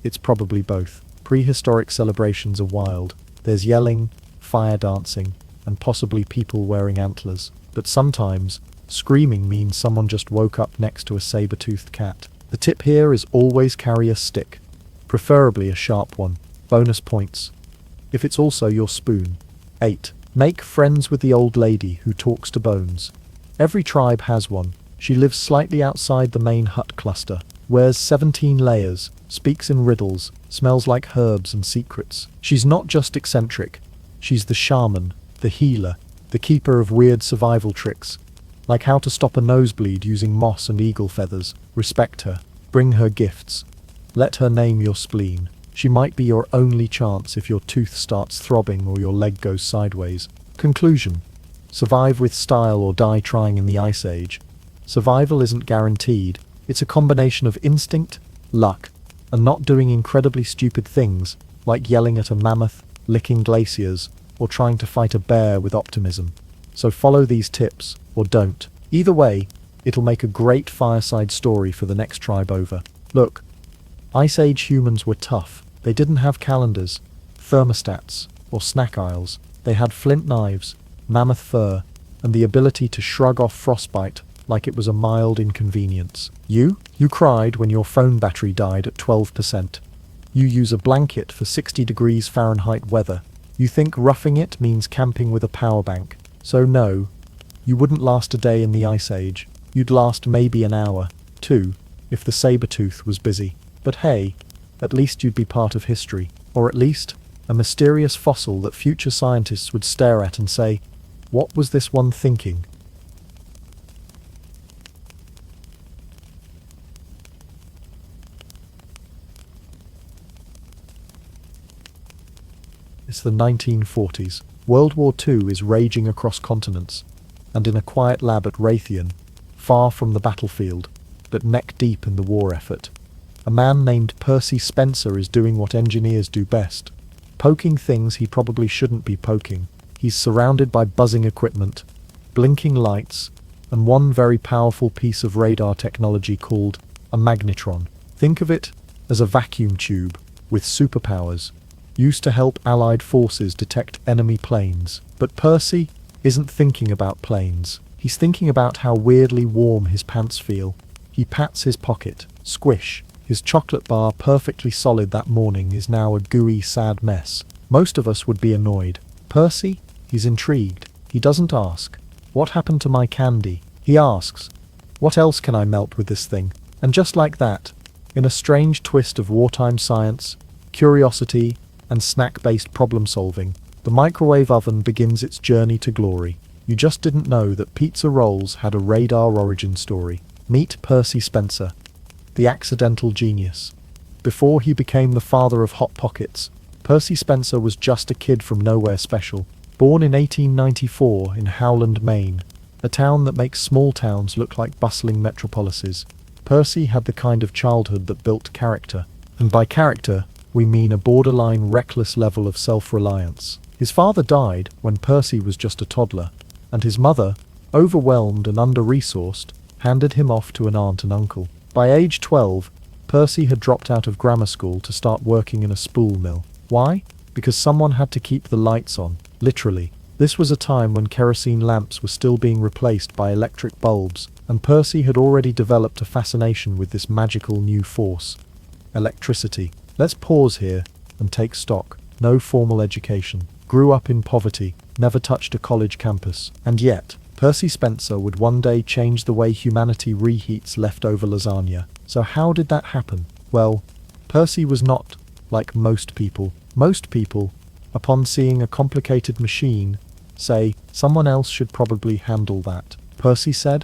S1: It's probably both. Prehistoric celebrations are wild. There's yelling, fire dancing, and possibly people wearing antlers. But sometimes, screaming means someone just woke up next to a saber-toothed cat. The tip here is always carry a stick, preferably a sharp one. Bonus points if it's also your spoon. 8. Make friends with the old lady who talks to bones. Every tribe has one. She lives slightly outside the main hut cluster, wears 17 layers, speaks in riddles, smells like herbs and secrets. She's not just eccentric. She's the shaman, the healer, the keeper of weird survival tricks, like how to stop a nosebleed using moss and eagle feathers. Respect her. Bring her gifts. Let her name your spleen. She might be your only chance if your tooth starts throbbing or your leg goes sideways. Conclusion. Survive with style or die trying in the Ice Age. Survival isn't guaranteed. It's a combination of instinct, luck, and not doing incredibly stupid things, like yelling at a mammoth, licking glaciers, or trying to fight a bear with optimism. So follow these tips, or don't. Either way, it'll make a great fireside story for the next tribe over. Look, Ice Age humans were tough. They didn't have calendars, thermostats, or snack aisles. They had flint knives, mammoth fur, and the ability to shrug off frostbite like it was a mild inconvenience. You cried when your phone battery died at 12%. You use a blanket for 60 degrees Fahrenheit weather. You think roughing it means camping with a power bank. So no, you wouldn't last a day in the Ice Age. You'd last maybe an hour, two, if the saber-tooth was busy. But hey, at least you'd be part of history. Or at least, a mysterious fossil that future scientists would stare at and say, "What was this one thinking?" It's the 1940s. World War II is raging across continents, and in a quiet lab at Raytheon, far from the battlefield, but neck-deep in the war effort, a man named Percy Spencer is doing what engineers do best, poking things he probably shouldn't be poking. He's surrounded by buzzing equipment, blinking lights, and one very powerful piece of radar technology called a magnetron. Think of it as a vacuum tube with superpowers, used to help Allied forces detect enemy planes. But Percy isn't thinking about planes. He's thinking about how weirdly warm his pants feel. He pats his pocket. Squish. His chocolate bar, perfectly solid that morning, is now a gooey, sad mess. Most of us would be annoyed. Percy? He's intrigued. He doesn't ask, "What happened to my candy?" He asks, "What else can I melt with this thing?" And just like that, in a strange twist of wartime science, curiosity, and snack-based problem-solving, the microwave oven begins its journey to glory. You just didn't know that pizza rolls had a radar origin story. Meet Percy Spencer, the accidental genius. Before he became the father of Hot Pockets, Percy Spencer was just a kid from nowhere special. Born in 1894 in Howland, Maine, a town that makes small towns look like bustling metropolises, Percy had the kind of childhood that built character. And by character, we mean a borderline reckless level of self-reliance. His father died when Percy was just a toddler, and his mother, overwhelmed and under-resourced, handed him off to an aunt and uncle. By age 12, Percy had dropped out of grammar school to start working in a spool mill. Why? Because someone had to keep the lights on, literally. This was a time when kerosene lamps were still being replaced by electric bulbs, and Percy had already developed a fascination with this magical new force: electricity. Let's pause here and take stock. No formal education. Grew up in poverty. Never touched a college campus. And yet, Percy Spencer would one day change the way humanity reheats leftover lasagna. So how did that happen? Well, Percy was not like most people. Most people, upon seeing a complicated machine, say, "Someone else should probably handle that." Percy said,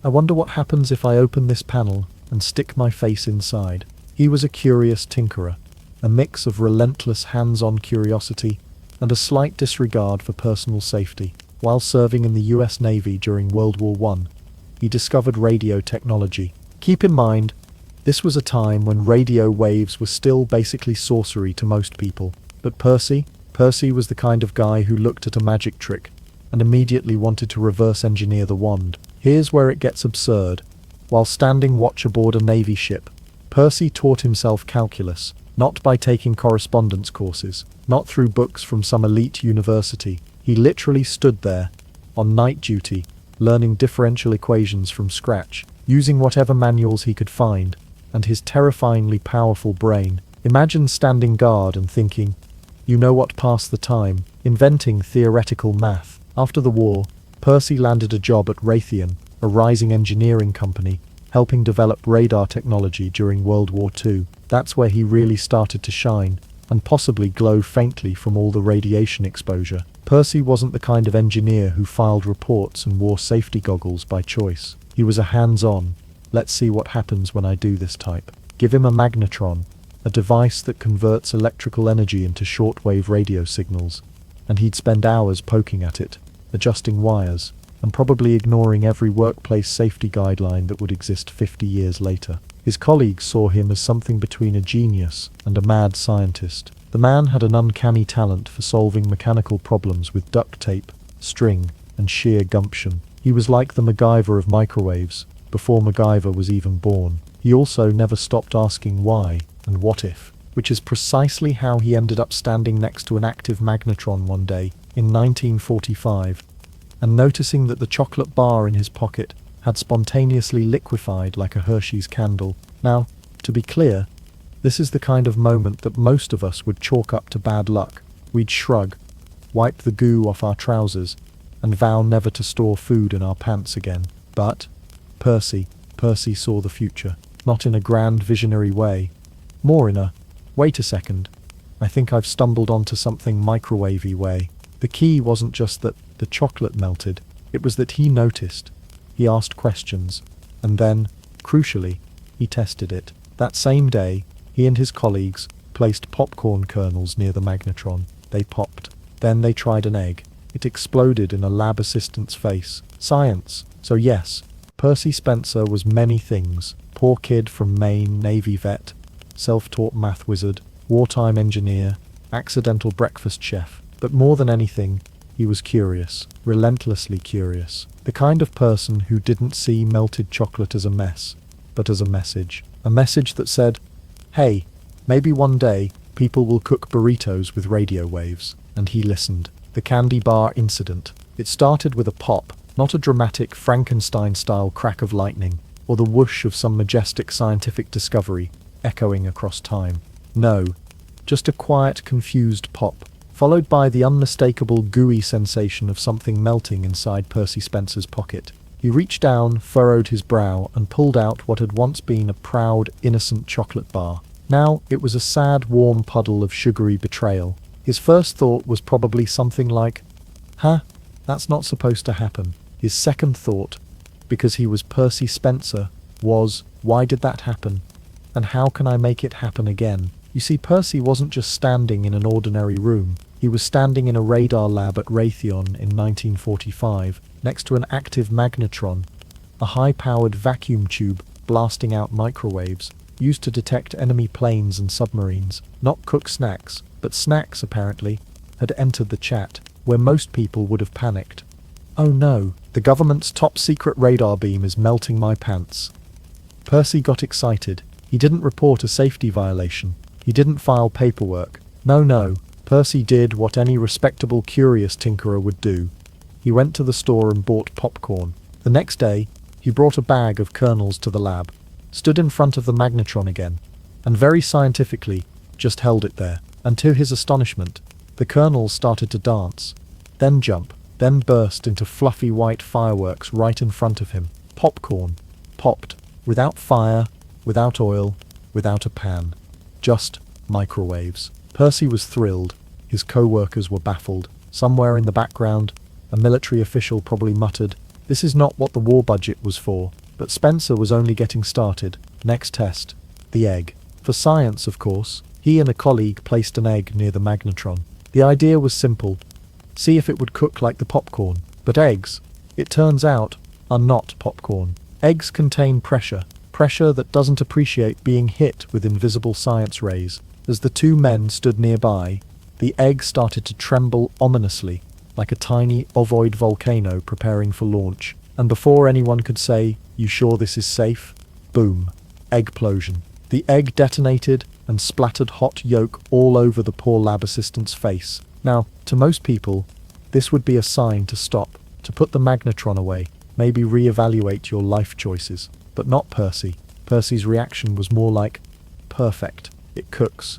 S1: "I wonder what happens if I open this panel and stick my face inside." He was a curious tinkerer, a mix of relentless hands-on curiosity and a slight disregard for personal safety. While serving in the US Navy during World War I, he discovered radio technology. Keep in mind, this was a time when radio waves were still basically sorcery to most people. But Percy was the kind of guy who looked at a magic trick and immediately wanted to reverse engineer the wand. Here's where it gets absurd. While standing watch aboard a Navy ship, Percy taught himself calculus, not by taking correspondence courses, not through books from some elite university. He literally stood there, on night duty, learning differential equations from scratch, using whatever manuals he could find, and his terrifyingly powerful brain. Imagine standing guard and thinking, "You know what, pass the time," inventing theoretical math. After the war, Percy landed a job at Raytheon, a rising engineering company, helping develop radar technology during World War II. That's where he really started to shine, and possibly glow faintly from all the radiation exposure. Percy wasn't the kind of engineer who filed reports and wore safety goggles by choice. He was a hands-on, "let's see what happens when I do this" type. Give him a magnetron, a device that converts electrical energy into shortwave radio signals, and he'd spend hours poking at it, adjusting wires, and probably ignoring every workplace safety guideline that would exist 50 years later. His colleagues saw him as something between a genius and a mad scientist. The man had an uncanny talent for solving mechanical problems with duct tape, string, and sheer gumption. He was like the MacGyver of microwaves, before MacGyver was even born. He also never stopped asking why and what if. which is precisely how he ended up standing next to an active magnetron one day in 1945, and noticing that the chocolate bar in his pocket had spontaneously liquefied like a Hershey's candle. Now, to be clear, this is the kind of moment that most of us would chalk up to bad luck. We'd shrug, wipe the goo off our trousers, and vow never to store food in our pants again. But Percy saw the future, not in a grand visionary way, more in a, wait a second, I think I've stumbled onto something microwavy way. The key wasn't just that the chocolate melted, it was that he noticed, he asked questions, and then, crucially, he tested it. That same day, he and his colleagues placed popcorn kernels near the magnetron. They popped. Then they tried an egg. It exploded in a lab assistant's face. Science. So yes, Percy Spencer was many things. Poor kid from Maine, Navy vet, self-taught math wizard, wartime engineer, accidental breakfast chef. But more than anything, he was curious, relentlessly curious. The kind of person who didn't see melted chocolate as a mess, but as a message. A message that said, hey, maybe one day people will cook burritos with radio waves. And he listened. The candy bar incident. It started with a pop, not a dramatic Frankenstein-style crack of lightning, or the whoosh of some majestic scientific discovery echoing across time. No, just a quiet, confused pop, followed by the unmistakable gooey sensation of something melting inside Percy Spencer's pocket. He reached down, furrowed his brow, and pulled out what had once been a proud, innocent chocolate bar. Now it was a sad, warm puddle of sugary betrayal. His first thought was probably something like, that's not supposed to happen. His second thought, because he was Percy Spencer, was, why did that happen? And how can I make it happen again? You see, Percy wasn't just standing in an ordinary room. He was standing in a radar lab at Raytheon in 1945, next to an active magnetron, a high-powered vacuum tube blasting out microwaves, used to detect enemy planes and submarines. Not cook snacks, but snacks, apparently, had entered the chat, where most people would have panicked. Oh no, the government's top-secret radar beam is melting my pants. Percy got excited. He didn't report a safety violation. He didn't file paperwork. No, Percy did what any respectable curious tinkerer would do. He went to the store and bought popcorn. The next day, he brought a bag of kernels to the lab, stood in front of the magnetron again, and very scientifically just held it there. And to his astonishment, the kernels started to dance, then jump, then burst into fluffy white fireworks right in front of him. Popcorn. Popped. Without fire, without oil, without a pan. Just microwaves. Percy was thrilled. His co-workers were baffled. Somewhere in the background, a military official probably muttered, "This is not what the war budget was for." But Spencer was only getting started. Next test. The egg. For science, of course. He and a colleague placed an egg near the magnetron. The idea was simple. See if it would cook like the popcorn. But eggs, it turns out, are not popcorn. Eggs contain pressure. Pressure that doesn't appreciate being hit with invisible science rays. As the two men stood nearby, the egg started to tremble ominously, like a tiny ovoid volcano preparing for launch. And before anyone could say, "You sure this is safe?" Boom. Eggplosion. The egg detonated and splattered hot yolk all over the poor lab assistant's face. Now, to most people, this would be a sign to stop, to put the magnetron away, maybe re-evaluate your life choices. But not Percy. Percy's reaction was more like, perfect, it cooks.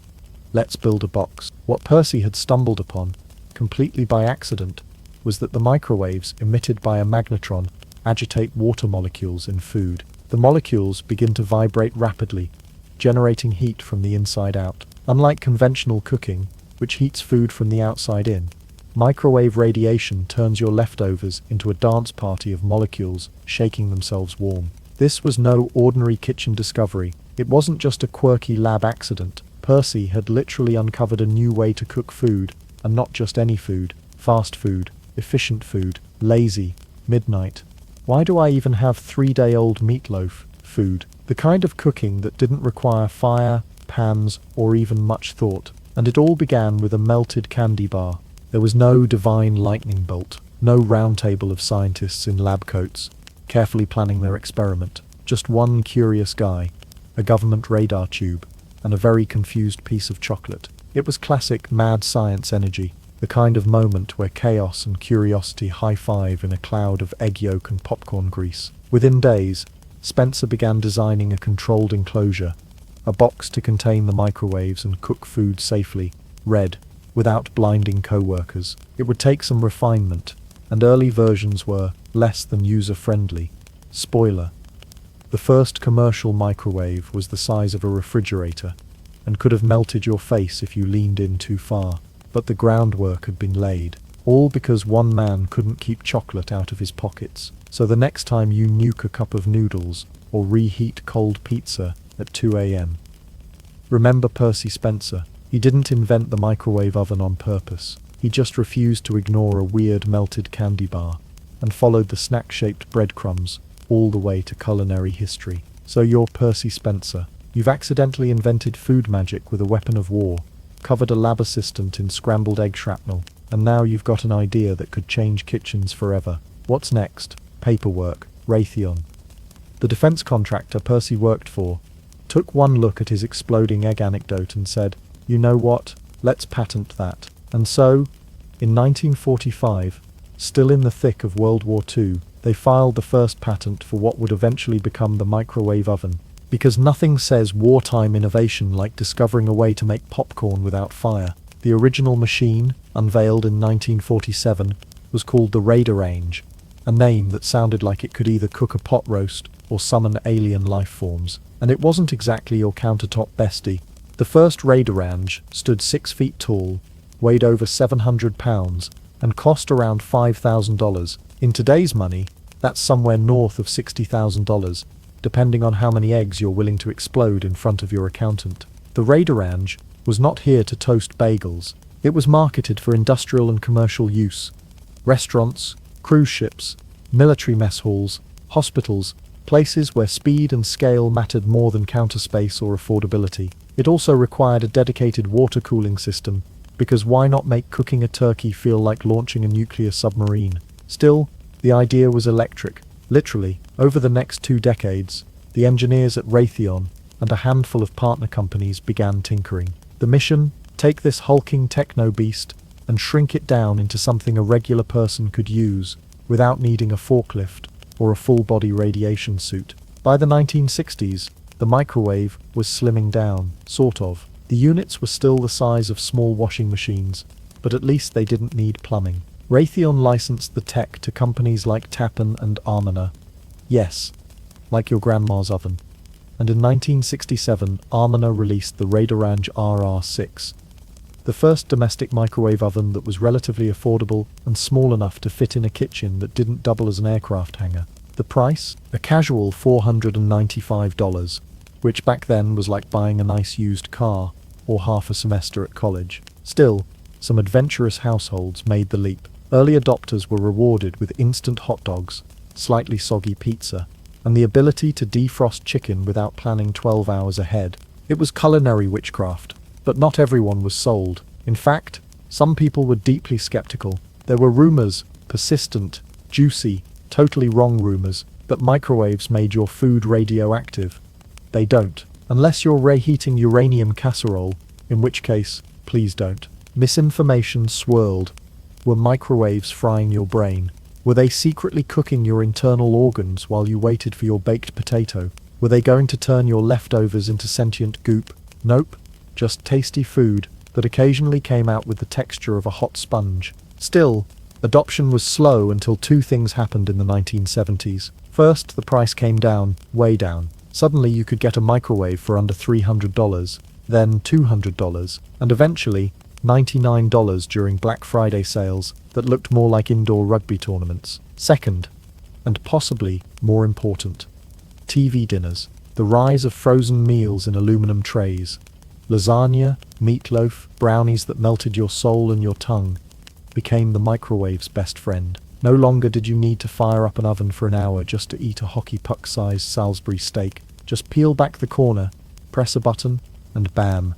S1: Let's build a box. What Percy had stumbled upon, completely by accident, was that the microwaves emitted by a magnetron agitate water molecules in food. The molecules begin to vibrate rapidly, generating heat from the inside out. Unlike conventional cooking, which heats food from the outside in, microwave radiation turns your leftovers into a dance party of molecules shaking themselves warm. This was no ordinary kitchen discovery. It wasn't just a quirky lab accident. Percy had literally uncovered a new way to cook food, and not just any food. Fast food, efficient food, lazy, midnight. Why do I even have 3-day-old meatloaf? Food. The kind of cooking that didn't require fire, pans, or even much thought. And it all began with a melted candy bar. There was no divine lightning bolt, no round table of scientists in lab coats, carefully planning their experiment. Just one curious guy, a government radar tube, and a very confused piece of chocolate. It was classic mad science energy, the kind of moment where chaos and curiosity high-five in a cloud of egg yolk and popcorn grease. Within days, Spencer began designing a controlled enclosure, a box to contain the microwaves and cook food safely, read, without blinding co-workers. It would take some refinement, and early versions were less than user-friendly. Spoiler: the first commercial microwave was the size of a refrigerator, and could have melted your face if you leaned in too far. But the groundwork had been laid, all because one man couldn't keep chocolate out of his pockets. So the next time you nuke a cup of noodles, or reheat cold pizza at 2 a.m., remember Percy Spencer. He didn't invent the microwave oven on purpose. He just refused to ignore a weird melted candy bar, and followed the snack-shaped breadcrumbs all the way to culinary history. So you're Percy Spencer. You've accidentally invented food magic with a weapon of war, covered a lab assistant in scrambled egg shrapnel, and now you've got an idea that could change kitchens forever. What's next? Paperwork. Raytheon. The defense contractor Percy worked for took one look at his exploding egg anecdote and said, "You know what? Let's patent that." And so, in 1945, still in the thick of World War II, they filed the first patent for what would eventually become the microwave oven. Because nothing says wartime innovation like discovering a way to make popcorn without fire. The original machine, unveiled in 1947, was called the Raiderange, a name that sounded like it could either cook a pot roast or summon alien life forms. And it wasn't exactly your countertop bestie. The first Raiderange stood 6 feet tall, weighed over 700 pounds, and cost around $5,000. In today's money, that's somewhere north of $60,000. Depending on how many eggs you're willing to explode in front of your accountant. The Raiderange was not here to toast bagels. It was marketed for industrial and commercial use. Restaurants, cruise ships, military mess halls, hospitals, places where speed and scale mattered more than counter space or affordability. It also required a dedicated water cooling system, because why not make cooking a turkey feel like launching a nuclear submarine? Still, the idea was electric. Literally, over the next 2 decades, the engineers at Raytheon and a handful of partner companies began tinkering. The mission: take this hulking techno-beast and shrink it down into something a regular person could use without needing a forklift or a full-body radiation suit. By the 1960s, the microwave was slimming down, sort of. The units were still the size of small washing machines, but at least they didn't need plumbing. Raytheon licensed the tech to companies like Tappan and Armana. Yes, like your grandma's oven. And in 1967, Armana released the Raiderange RR6, the first domestic microwave oven that was relatively affordable and small enough to fit in a kitchen that didn't double as an aircraft hangar. The price? A casual $495, which back then was like buying a nice used car or half a semester at college. Still, some adventurous households made the leap. Early adopters were rewarded with instant hot dogs, slightly soggy pizza, and the ability to defrost chicken without planning 12 hours ahead. It was culinary witchcraft, but not everyone was sold. In fact, some people were deeply skeptical. There were rumors, persistent, juicy, totally wrong rumors, that microwaves made your food radioactive. They don't, unless you're reheating uranium casserole, in which case, please don't. Misinformation swirled. Were microwaves frying your brain? Were they secretly cooking your internal organs while you waited for your baked potato? Were they going to turn your leftovers into sentient goop? Nope, just tasty food that occasionally came out with the texture of a hot sponge. Still, adoption was slow until 2 things happened in the 1970s. First, the price came down, way down. Suddenly you could get a microwave for under $300, then $200, and eventually $99 during Black Friday sales that looked more like indoor rugby tournaments. Second, and possibly more important, TV dinners. The rise of frozen meals in aluminum trays. Lasagna, meatloaf, brownies that melted your soul and your tongue became the microwave's best friend. No longer did you need to fire up an oven for an hour just to eat a hockey puck-sized Salisbury steak. Just peel back the corner, press a button, and bam,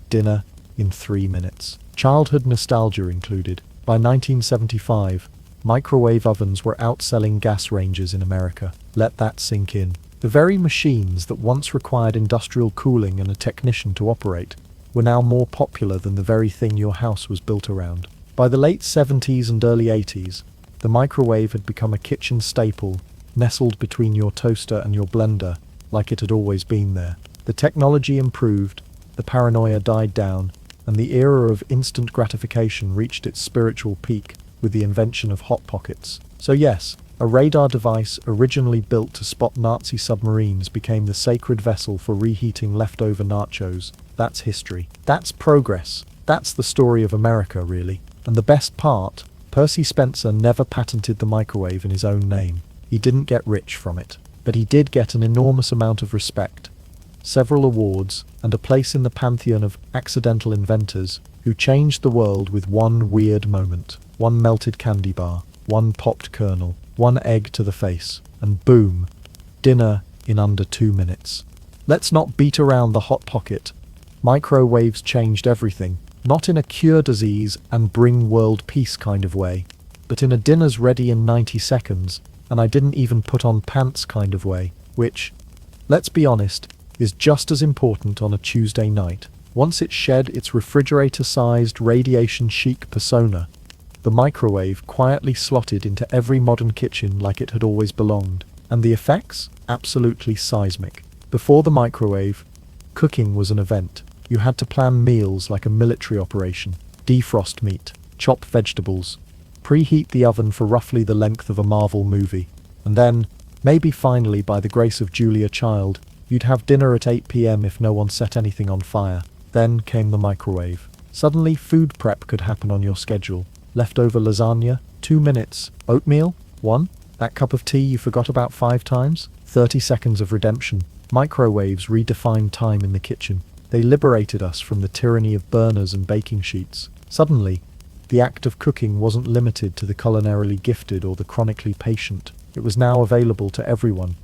S1: dinner in 3 minutes. Childhood nostalgia included. By 1975, microwave ovens were outselling gas ranges in America. Let that sink in. The very machines that once required industrial cooling and a technician to operate were now more popular than the very thing your house was built around. By the late 70s and early 80s, the microwave had become a kitchen staple, nestled between your toaster and your blender, like it had always been there. The technology improved, the paranoia died down, and the era of instant gratification reached its spiritual peak with the invention of Hot Pockets. So yes, a radar device originally built to spot Nazi submarines became the sacred vessel for reheating leftover nachos. That's history. That's progress. That's the story of America, really. And the best part, Percy Spencer never patented the microwave in his own name. He didn't get rich from it. But he did get an enormous amount of respect, several awards, and a place in the pantheon of accidental inventors who changed the world with one weird moment. One melted candy bar, one popped kernel, one egg to the face, and boom, dinner in under 2 minutes. Let's not beat around the hot pocket. Microwaves changed everything, not in a cure disease and bring world peace kind of way, but in a dinner's ready in 90 seconds, and I didn't even put on pants kind of way, which, let's be honest, is just as important on a Tuesday night. Once it shed its refrigerator-sized radiation-chic persona, the microwave quietly slotted into every modern kitchen like it had always belonged. And the effects? Absolutely seismic. Before the microwave, cooking was an event. You had to plan meals like a military operation, defrost meat, chop vegetables, preheat the oven for roughly the length of a Marvel movie, and then, maybe finally by the grace of Julia Child, you'd have dinner at 8 p.m. if no one set anything on fire. Then came the microwave. Suddenly food prep could happen on your schedule. Leftover lasagna, 2 minutes. Oatmeal, 1. That cup of tea you forgot about 5 times, 30 seconds of redemption. Microwaves redefined time in the kitchen. They liberated us from the tyranny of burners and baking sheets. Suddenly, the act of cooking wasn't limited to the culinarily gifted or the chronically patient. It was now available to everyone,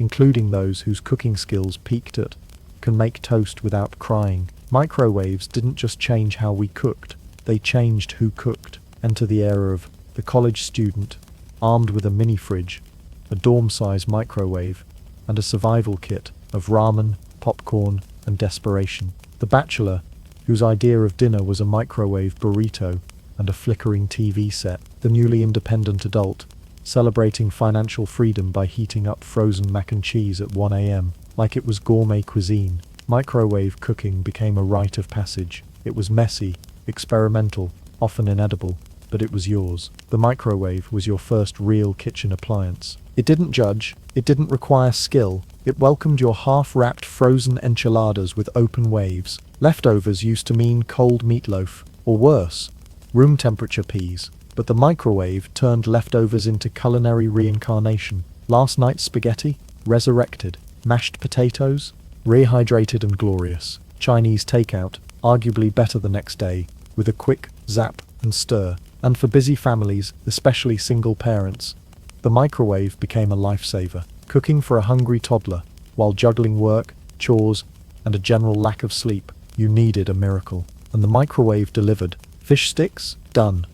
S1: including those whose cooking skills peaked at can make toast without crying. Microwaves didn't just change how we cooked, they changed who cooked. Enter the era of the college student, armed with a mini-fridge, a dorm-size microwave, and a survival kit of ramen, popcorn, and desperation. The bachelor, whose idea of dinner was a microwave burrito and a flickering TV set. The newly independent adult, celebrating financial freedom by heating up frozen mac and cheese at 1 a.m. like it was gourmet cuisine. Microwave cooking became a rite of passage. It was messy, experimental, often inedible, but it was yours. The microwave was your first real kitchen appliance. It didn't judge, it didn't require skill, it welcomed your half-wrapped frozen enchiladas with open waves. Leftovers used to mean cold meatloaf, or worse, room temperature peas. But the microwave turned leftovers into culinary reincarnation. Last night's spaghetti? Resurrected. Mashed potatoes? Rehydrated and glorious. Chinese takeout? Arguably better the next day, with a quick zap and stir. And for busy families, especially single parents, the microwave became a lifesaver. Cooking for a hungry toddler, while juggling work, chores, and a general lack of sleep, you needed a miracle. And the microwave delivered. Fish sticks? Done.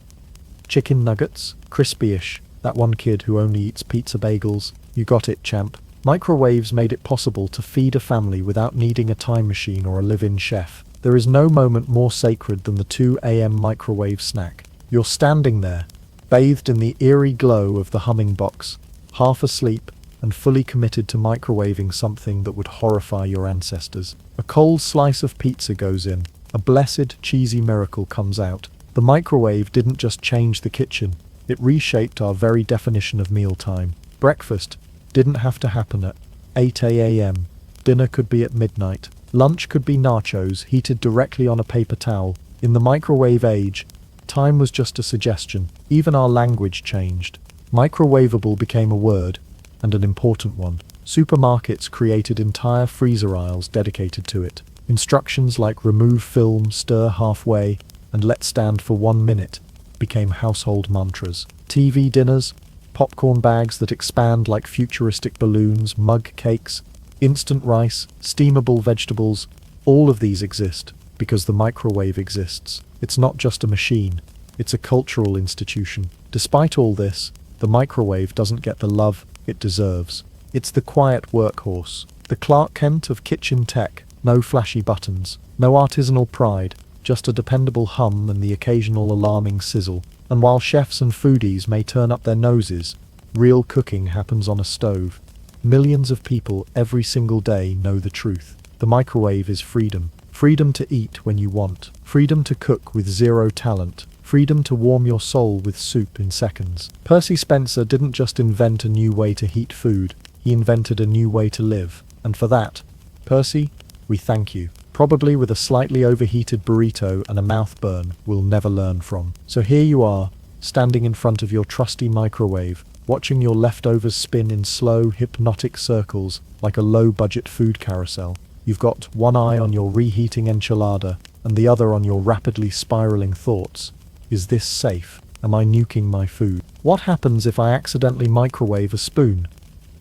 S1: Chicken nuggets? Crispy-ish. That one kid who only eats pizza bagels? You got it, champ. Microwaves made it possible to feed a family without needing a time machine or a live-in chef. There is no moment more sacred than the 2 a.m. microwave snack. You're standing there, bathed in the eerie glow of the humming box, half asleep and fully committed to microwaving something that would horrify your ancestors. A cold slice of pizza goes in. A blessed, cheesy miracle comes out. The microwave didn't just change the kitchen, it reshaped our very definition of mealtime. Breakfast didn't have to happen at 8 a.m. Dinner could be at midnight. Lunch could be nachos heated directly on a paper towel. In the microwave age, time was just a suggestion. Even our language changed. Microwavable became a word, and an important one. Supermarkets created entire freezer aisles dedicated to it. Instructions like remove film, stir halfway, and let stand for 1 minute became household mantras. TV dinners, popcorn bags that expand like futuristic balloons, mug cakes, instant rice, steamable vegetables, all of these exist because the microwave exists. It's not just a machine, it's a cultural institution. Despite all this, the microwave doesn't get the love it deserves. It's the quiet workhorse, the Clark Kent of kitchen tech. No flashy buttons, no artisanal pride, just a dependable hum and the occasional alarming sizzle. And while chefs and foodies may turn up their noses, real cooking happens on a stove. Millions of people every single day know the truth. The microwave is freedom. Freedom to eat when you want. Freedom to cook with zero talent. Freedom to warm your soul with soup in seconds. Percy Spencer didn't just invent a new way to heat food, he invented a new way to live. And for that, Percy, we thank you. Probably with a slightly overheated burrito and a mouth burn we'll never learn from. So here you are, standing in front of your trusty microwave, watching your leftovers spin in slow, hypnotic circles like a low-budget food carousel. You've got one eye on your reheating enchilada and the other on your rapidly spiraling thoughts. Is this safe? Am I nuking my food? What happens if I accidentally microwave a spoon?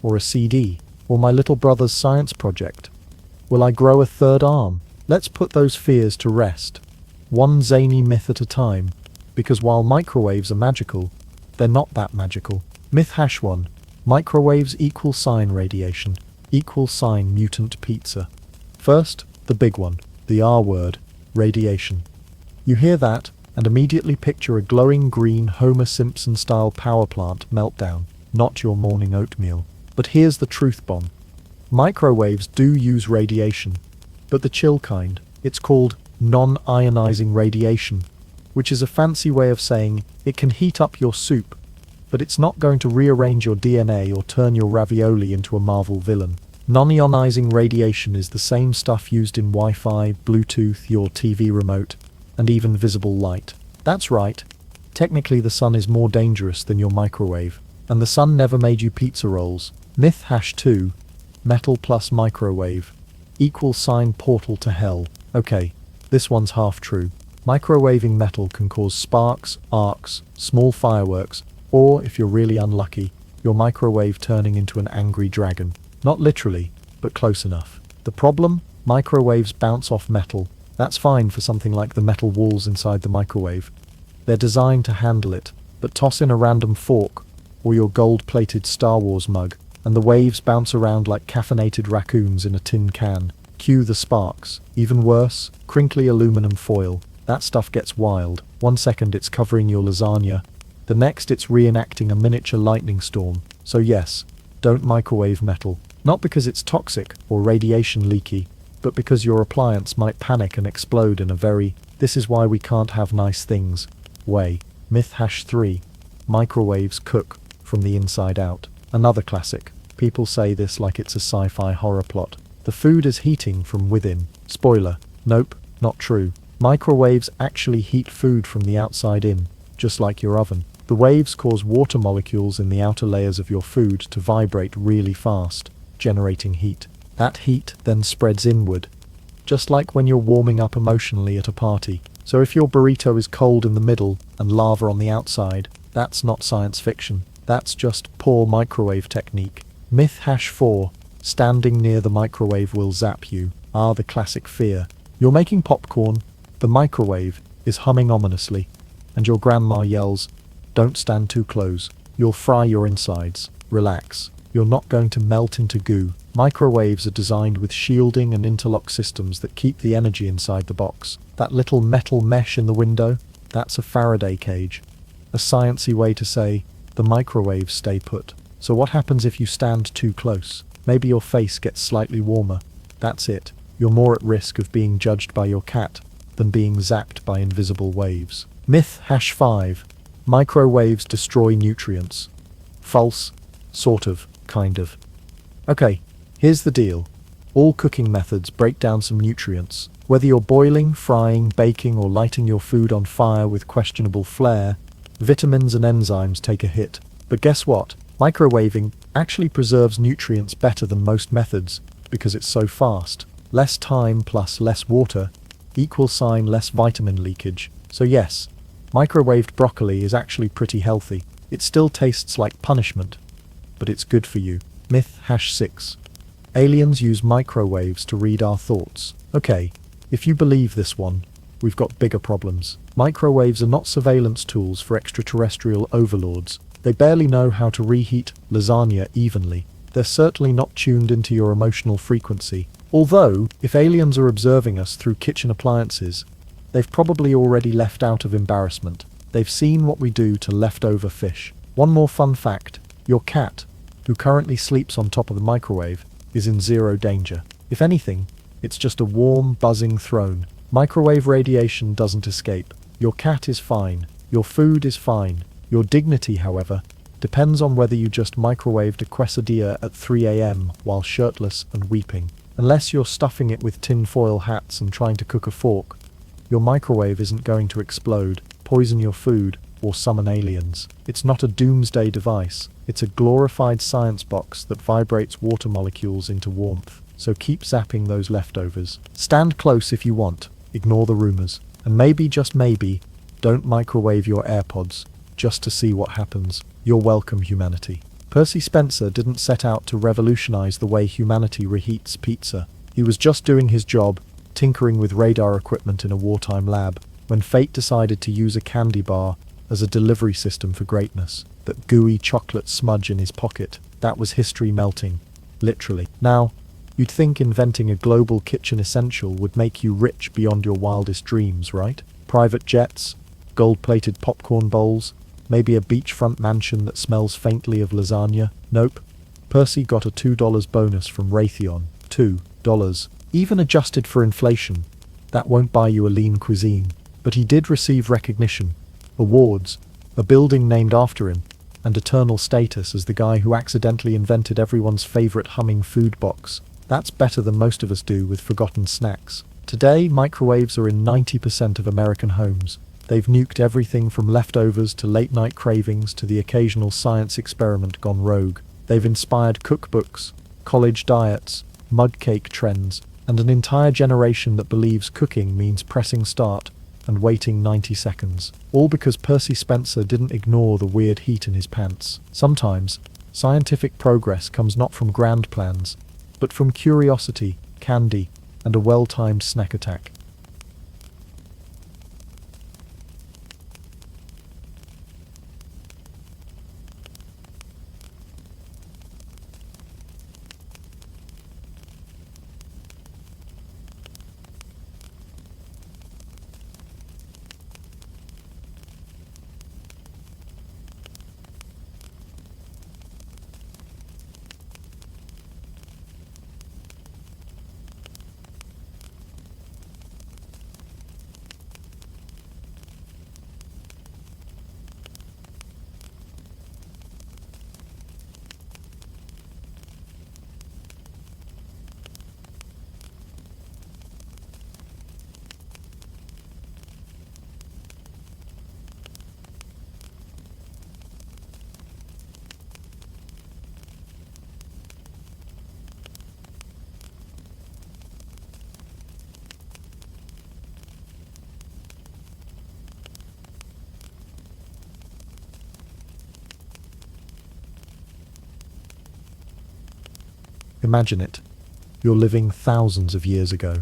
S1: Or a CD? Or my little brother's science project? Will I grow a third arm? Let's put those fears to rest. One zany myth at a time. Because while microwaves are magical, they're not that magical. Myth #1. Microwaves equal sign radiation. Equal sign mutant pizza. First, the big one. The R word. Radiation. You hear that, and immediately picture a glowing green Homer Simpson-style power plant meltdown. Not your morning oatmeal. But here's the truth bomb. Microwaves do use radiation, but the chill kind. It's called non-ionizing radiation, which is a fancy way of saying it can heat up your soup, but it's not going to rearrange your DNA or turn your ravioli into a Marvel villain. Non-ionizing radiation is the same stuff used in Wi-Fi, Bluetooth, your TV remote, and even visible light. That's right. Technically the sun is more dangerous than your microwave, and the sun never made you pizza rolls. Myth #2. Metal plus microwave. Equal sign portal to hell. Okay, this one's half true. Microwaving metal can cause sparks, arcs, small fireworks, or, if you're really unlucky, your microwave turning into an angry dragon. Not literally, but close enough. The problem? Microwaves bounce off metal. That's fine for something like the metal walls inside the microwave. They're designed to handle it, but toss in a random fork, or your gold-plated Star Wars mug, and the waves bounce around like caffeinated raccoons in a tin can. Cue the sparks. Even worse, crinkly aluminum foil. That stuff gets wild. 1 second it's covering your lasagna, the next it's reenacting a miniature lightning storm. So yes, don't microwave metal. Not because it's toxic or radiation leaky, but because your appliance might panic and explode in a very "this is why we can't have nice things" way. Myth #3. Microwaves cook from the inside out. Another classic. People say this like it's a sci-fi horror plot. The food is heating from within. Spoiler. Nope, not true. Microwaves actually heat food from the outside in, just like your oven. The waves cause water molecules in the outer layers of your food to vibrate really fast, generating heat. That heat then spreads inward, just like when you're warming up emotionally at a party. So if your burrito is cold in the middle and lava on the outside, that's not science fiction. That's just poor microwave technique. Myth #4. Standing near the microwave will zap you. The classic fear. You're making popcorn, the microwave is humming ominously, and your grandma yells, "Don't stand too close. You'll fry your insides. Relax. You're not going to melt into goo." Microwaves are designed with shielding and interlock systems that keep the energy inside the box. That little metal mesh in the window, that's a Faraday cage. A sciencey way to say, the microwaves stay put. So what happens if you stand too close? Maybe your face gets slightly warmer. That's it. You're more at risk of being judged by your cat than being zapped by invisible waves. Myth #5. Microwaves destroy nutrients. False. Sort of. Kind of. Okay, here's the deal. All cooking methods break down some nutrients. Whether you're boiling, frying, baking, or lighting your food on fire with questionable flair, vitamins and enzymes take a hit. But guess what? Microwaving actually preserves nutrients better than most methods because it's so fast. Less time plus less water equals sign less vitamin leakage. So yes, microwaved broccoli is actually pretty healthy. It still tastes like punishment, but it's good for you. Myth #6. Aliens use microwaves to read our thoughts. Okay, if you believe this one, we've got bigger problems. Microwaves are not surveillance tools for extraterrestrial overlords. They barely know how to reheat lasagna evenly. They're certainly not tuned into your emotional frequency. Although, if aliens are observing us through kitchen appliances, they've probably already left out of embarrassment. They've seen what we do to leftover fish. One more fun fact: your cat, who currently sleeps on top of the microwave, is in zero danger. If anything, it's just a warm, buzzing throne. Microwave radiation doesn't escape. Your cat is fine. Your food is fine. Your dignity, however, depends on whether you just microwaved a quesadilla at 3 a.m. while shirtless and weeping. Unless you're stuffing it with tinfoil hats and trying to cook a fork, your microwave isn't going to explode, poison your food, or summon aliens. It's not a doomsday device. It's a glorified science box that vibrates water molecules into warmth. So keep zapping those leftovers. Stand close if you want. Ignore the rumors. And maybe, just maybe, don't microwave your AirPods just to see what happens. You're welcome, humanity. Percy Spencer didn't set out to revolutionize the way humanity reheats pizza. He was just doing his job, tinkering with radar equipment in a wartime lab, when fate decided to use a candy bar as a delivery system for greatness. That gooey chocolate smudge in his pocket, that was history melting. Literally. Now, you'd think inventing a global kitchen essential would make you rich beyond your wildest dreams, right? Private jets, gold-plated popcorn bowls, maybe a beachfront mansion that smells faintly of lasagna. Nope. Percy got a $2 bonus from Raytheon. $2. Even adjusted for inflation, that won't buy you a lean cuisine. But he did receive recognition, awards, a building named after him, and eternal status as the guy who accidentally invented everyone's favorite humming food box. That's better than most of us do with forgotten snacks. Today, microwaves are in 90% of American homes. They've nuked everything from leftovers to late-night cravings to the occasional science experiment gone rogue. They've inspired cookbooks, college diets, mug cake trends, and an entire generation that believes cooking means pressing start and waiting 90 seconds. All because Percy Spencer didn't ignore the weird heat in his pants. Sometimes, scientific progress comes not from grand plans, but from curiosity, candy, and a well-timed snack attack. Imagine it. You're living thousands of years ago.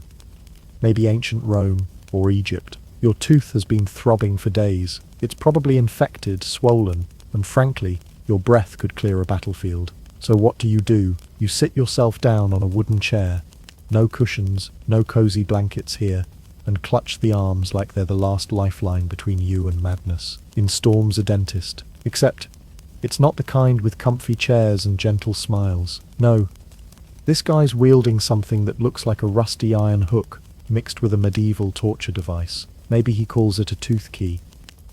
S1: Maybe ancient Rome or Egypt. Your tooth has been throbbing for days. It's probably infected, swollen, and frankly, your breath could clear a battlefield. So what do? You sit yourself down on a wooden chair. No cushions, no cozy blankets here, and clutch the arms like they're the last lifeline between you and madness. In storms a dentist. Except, it's not the kind with comfy chairs and gentle smiles. No. This guy's wielding something that looks like a rusty iron hook mixed with a medieval torture device. Maybe he calls it a tooth key.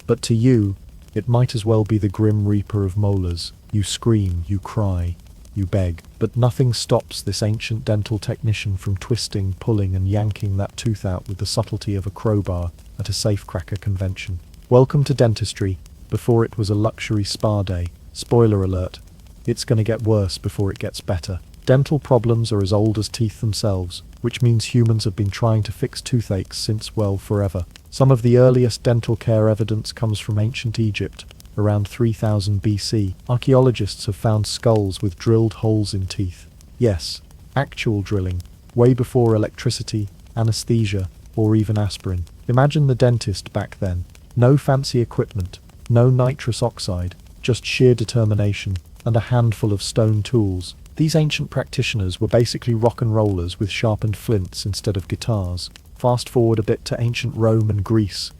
S1: But to you, it might as well be the Grim Reaper of molars. You scream, you cry, you beg. But nothing stops this ancient dental technician from twisting, pulling and yanking that tooth out with the subtlety of a crowbar at a safecracker convention. Welcome to dentistry, before it was a luxury spa day. Spoiler alert, it's gonna get worse before it gets better. Dental problems are as old as teeth themselves, which means humans have been trying to fix toothaches since, well, forever. Some of the earliest dental care evidence comes from ancient Egypt, around 3000 BC. Archaeologists have found skulls with drilled holes in teeth. Yes, actual drilling, way before electricity, anesthesia, or even aspirin. Imagine the dentist back then. No fancy equipment, no nitrous oxide, just sheer determination, and a handful of stone tools. These ancient practitioners were basically rock and rollers with sharpened flints instead of guitars. Fast forward a bit to ancient Rome and Greece,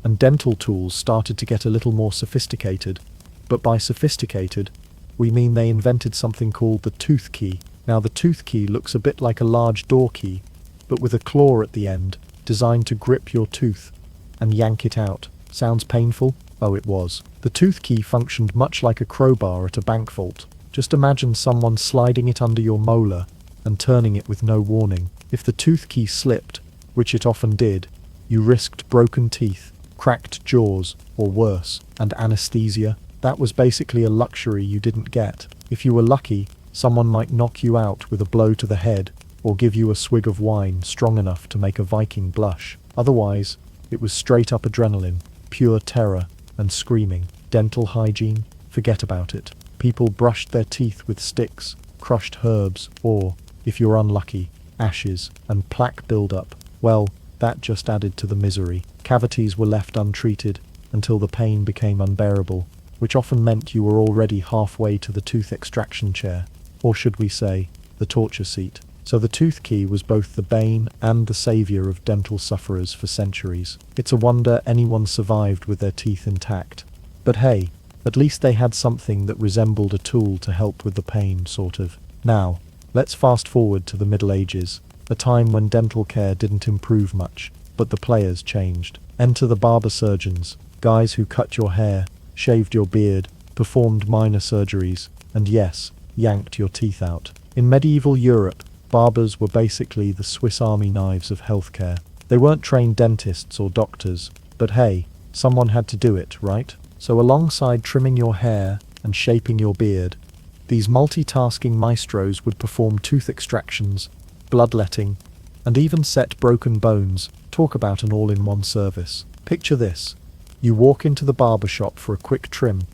S1: and dental tools started to get a little more sophisticated. But by sophisticated, we mean they invented something called the tooth key. Now the tooth key looks a bit like a large door key, but with a claw at the end, designed to grip your tooth and yank it out. Sounds painful? Oh, it was. The tooth key functioned much like a crowbar at a bank vault. Just imagine someone sliding it under your molar and turning it with no warning. If the tooth key slipped, which it often did, you risked broken teeth, cracked jaws, or worse, and anesthesia. That was basically a luxury you didn't get. If you were lucky, someone might knock you out with a blow to the head, or give you a swig of wine strong enough to make a Viking blush. Otherwise, it was straight up adrenaline, pure terror, and screaming. Dental hygiene? Forget about it. People brushed their teeth with sticks, crushed herbs, or, if you're unlucky, ashes, and plaque buildup. Well, that just added to the misery. Cavities were left untreated until the pain became unbearable, which often meant you were already halfway to the tooth extraction chair, or should we say, the torture seat. So the tooth key was both the bane and the savior of dental sufferers for centuries. It's a wonder anyone survived with their teeth intact. But hey, at least they had something that resembled a tool to help with the pain, sort of. Now, let's fast forward to the Middle Ages, a time when dental care didn't improve much, but the players changed. Enter the barber surgeons, guys who cut your hair, shaved your beard, performed minor surgeries, and yes, yanked your teeth out. In medieval Europe, barbers were basically the Swiss Army knives of healthcare. They weren't trained dentists or doctors, but hey, someone had to do it, right? So alongside trimming your hair and shaping your beard, these multitasking maestros would perform tooth extractions, bloodletting, and even set broken bones. Talk about an all-in-one service. Picture this. You walk into the barber shop for a quick trim,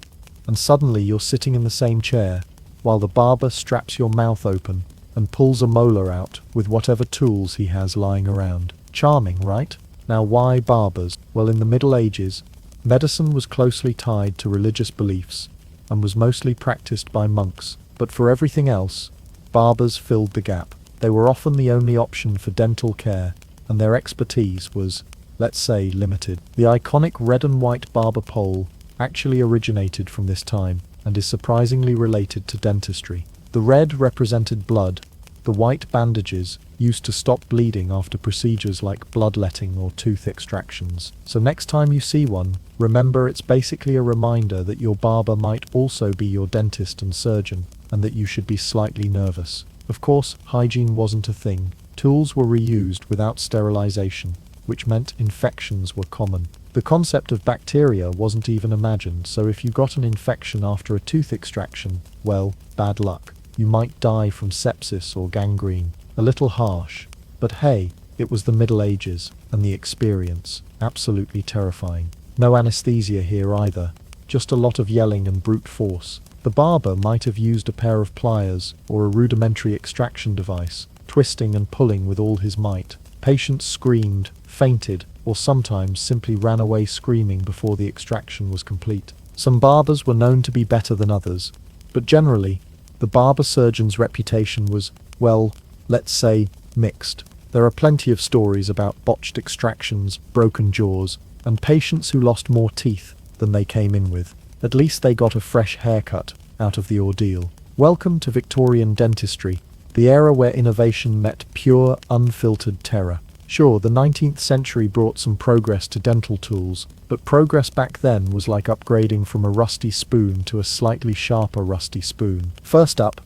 S1: and suddenly you're sitting in the same chair, while the barber straps your mouth open and pulls a molar out with whatever tools he has lying around. Charming, right? Now why barbers? Well, in the Middle Ages, medicine was closely tied to religious beliefs and was mostly practiced by monks, but for everything else, barbers filled the gap. They were often the only option for dental care, and their expertise was, let's say, limited. The iconic red and white barber pole actually originated from this time and is surprisingly related to dentistry. The red represented blood, the white bandages used to stop bleeding after procedures like bloodletting or tooth extractions. So next time you see one, remember it's basically a reminder that your barber might also be your dentist and surgeon, and that you should be slightly nervous. Of course, hygiene wasn't a thing. Tools were reused without sterilization, which meant infections were common. The concept of bacteria wasn't even imagined, so if you got an infection after a tooth extraction, well, bad luck. You might die from sepsis or gangrene. A little harsh, but hey, it was the Middle Ages, and the experience, absolutely terrifying. No anesthesia here either, just a lot of yelling and brute force. The barber might have used a pair of pliers or a rudimentary extraction device, twisting and pulling with all his might. Patients screamed, fainted, or sometimes simply ran away screaming before the extraction was complete. Some barbers were known to be better than others, but generally, the barber surgeon's reputation was, well, let's say, mixed. There are plenty of stories about botched extractions, broken jaws, and patients who lost more teeth than they came in with. At least they got a fresh haircut out of the ordeal. Welcome to Victorian dentistry, the era where innovation met pure, unfiltered terror. Sure, the 19th century brought some progress to dental tools, but progress back then was like upgrading from a rusty spoon to a slightly sharper rusty spoon. First up,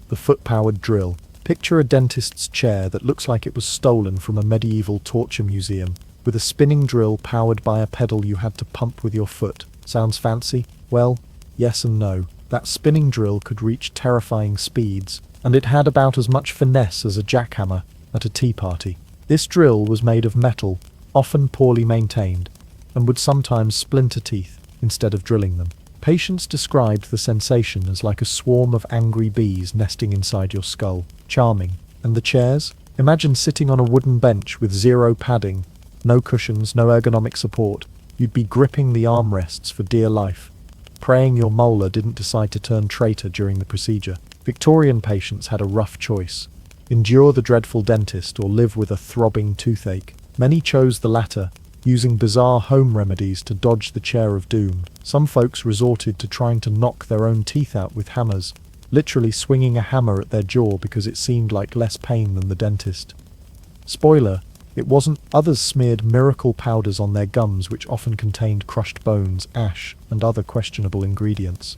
S1: the foot-powered drill. Picture a dentist's chair that looks like it was stolen from a medieval torture museum, with a spinning drill powered by a pedal you had to pump with your foot. Sounds fancy? Well, yes and no. That spinning drill could reach terrifying speeds, and it had about as much finesse as a jackhammer at a tea party. This drill was made of metal, often poorly maintained, and would sometimes splinter teeth instead of drilling them. Patients described the sensation as like a swarm of angry bees nesting inside your skull. Charming. And the chairs? Imagine sitting on a wooden bench with zero padding, no cushions, no ergonomic support. You'd be gripping the armrests for dear life, praying your molar didn't decide to turn traitor during the procedure. Victorian patients had a rough choice: endure the dreadful dentist or live with a throbbing toothache. Many chose the latter, using bizarre home remedies to dodge the chair of doom. Some folks resorted to trying to knock their own teeth out with hammers, literally swinging a hammer at their jaw because it seemed like less pain than the dentist. Spoiler, it wasn't. Others smeared miracle powders on their gums, which often contained crushed bones, ash, and other questionable ingredients.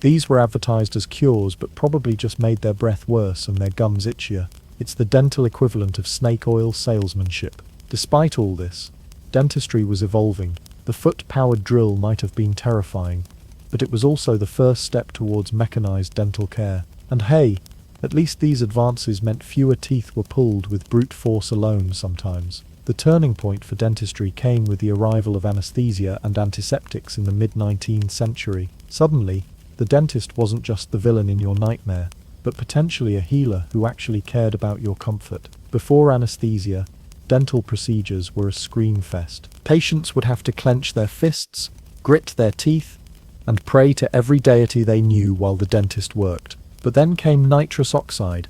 S1: These were advertised as cures, but probably just made their breath worse and their gums itchier. It's the dental equivalent of snake oil salesmanship. Despite all this, dentistry was evolving. The foot-powered drill might have been terrifying, but it was also the first step towards mechanized dental care. And hey, at least these advances meant fewer teeth were pulled with brute force alone sometimes. The turning point for dentistry came with the arrival of anesthesia and antiseptics in the mid-19th century. Suddenly, the dentist wasn't just the villain in your nightmare, but potentially a healer who actually cared about your comfort. Before anesthesia, dental procedures were a scream fest. Patients would have to clench their fists, grit their teeth, and pray to every deity they knew while the dentist worked. But then came nitrous oxide,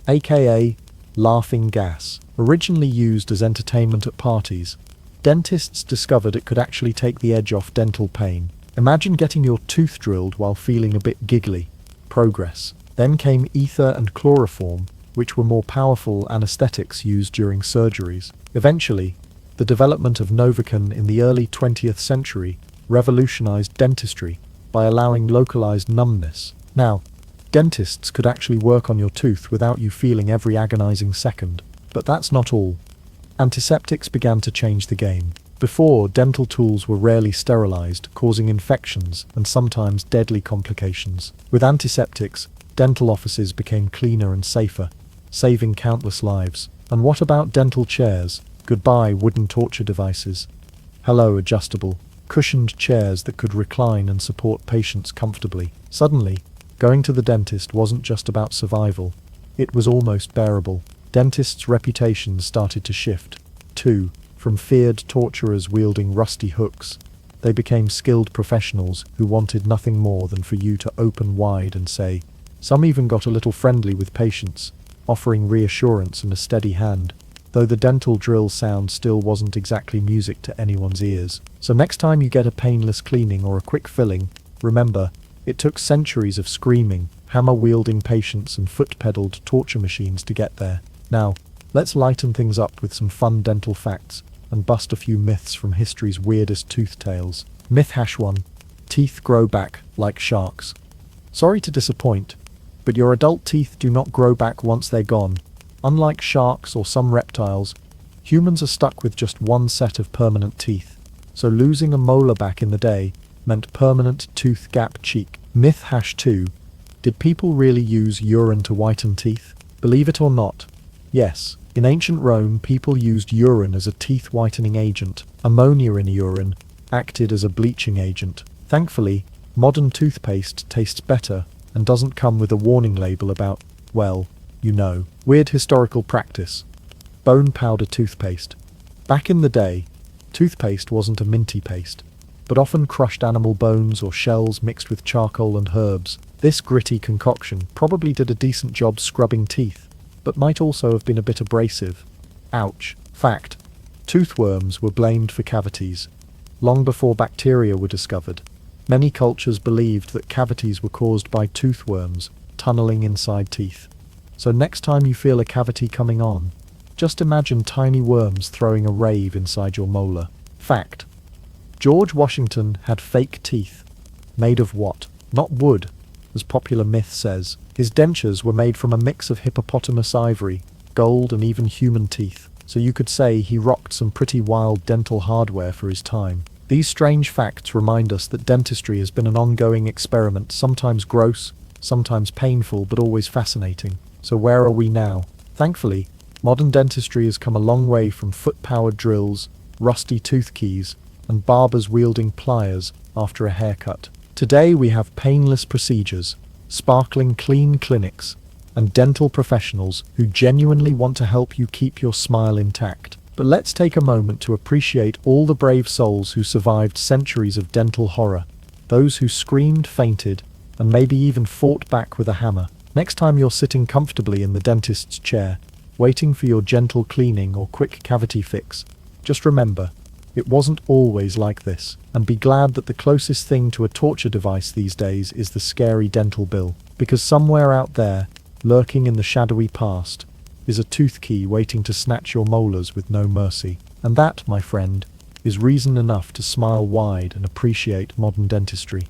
S1: aka laughing gas. Originally used as entertainment at parties, dentists discovered it could actually take the edge off dental pain. Imagine getting your tooth drilled while feeling a bit giggly. Progress. Then came ether and chloroform, which were more powerful anesthetics used during surgeries. Eventually, the development of Novocaine in the early 20th century revolutionized dentistry by allowing localized numbness. Now, dentists could actually work on your tooth without you feeling every agonizing second. But that's not all. Antiseptics began to change the game. Before, dental tools were rarely sterilized, causing infections and sometimes deadly complications. With antiseptics, dental offices became cleaner and safer, saving countless lives. And what about dental chairs? Goodbye wooden torture devices. Hello adjustable, cushioned chairs that could recline and support patients comfortably. Suddenly, going to the dentist wasn't just about survival. It was almost bearable. Dentists' reputations started to shift, too. From feared torturers wielding rusty hooks, they became skilled professionals who wanted nothing more than for you to open wide and say. Some even got a little friendly with patients, offering reassurance and a steady hand, though the dental drill sound still wasn't exactly music to anyone's ears. So next time you get a painless cleaning or a quick filling, remember, it took centuries of screaming, hammer-wielding patients and foot-pedaled torture machines to get there. Now, let's lighten things up with some fun dental facts and bust a few myths from history's weirdest tooth tales. Myth hash 1. Teeth grow back like sharks. Sorry to disappoint, but your adult teeth do not grow back once they're gone. Unlike sharks or some reptiles, humans are stuck with just one set of permanent teeth, so losing a molar back in the day meant permanent tooth gap cheek. Myth hash 2. Did people really use urine to whiten teeth? Believe it or not, yes. In ancient Rome, people used urine as a teeth whitening agent. Ammonia in urine acted as a bleaching agent. Thankfully, modern toothpaste tastes better and doesn't come with a warning label about, well, you know. Weird historical practice. Bone powder toothpaste. Back in the day, toothpaste wasn't a minty paste, but often crushed animal bones or shells mixed with charcoal and herbs. This gritty concoction probably did a decent job scrubbing teeth, but might also have been a bit abrasive. Ouch. Fact. Toothworms were blamed for cavities. Long before bacteria were discovered, many cultures believed that cavities were caused by toothworms tunneling inside teeth. So next time you feel a cavity coming on, just imagine tiny worms throwing a rave inside your molar. Fact. George Washington had fake teeth. Made of what? Not wood, as popular myth says. His dentures were made from a mix of hippopotamus ivory, gold, and even human teeth, so you could say he rocked some pretty wild dental hardware for his time. These strange facts remind us that dentistry has been an ongoing experiment, sometimes gross, sometimes painful, but always fascinating. So where are we now? Thankfully, modern dentistry has come a long way from foot-powered drills, rusty tooth keys, and barbers wielding pliers after a haircut. Today we have painless procedures, sparkling clean clinics, and dental professionals who genuinely want to help you keep your smile intact. But let's take a moment to appreciate all the brave souls who survived centuries of dental horror, those who screamed, fainted, and maybe even fought back with a hammer. Next time you're sitting comfortably in the dentist's chair, waiting for your gentle cleaning or quick cavity fix, just remember, it wasn't always like this, and be glad that the closest thing to a torture device these days is the scary dental bill, because somewhere out there, lurking in the shadowy past, is a tooth key waiting to snatch your molars with no mercy. And that, my friend, is reason enough to smile wide and appreciate modern dentistry.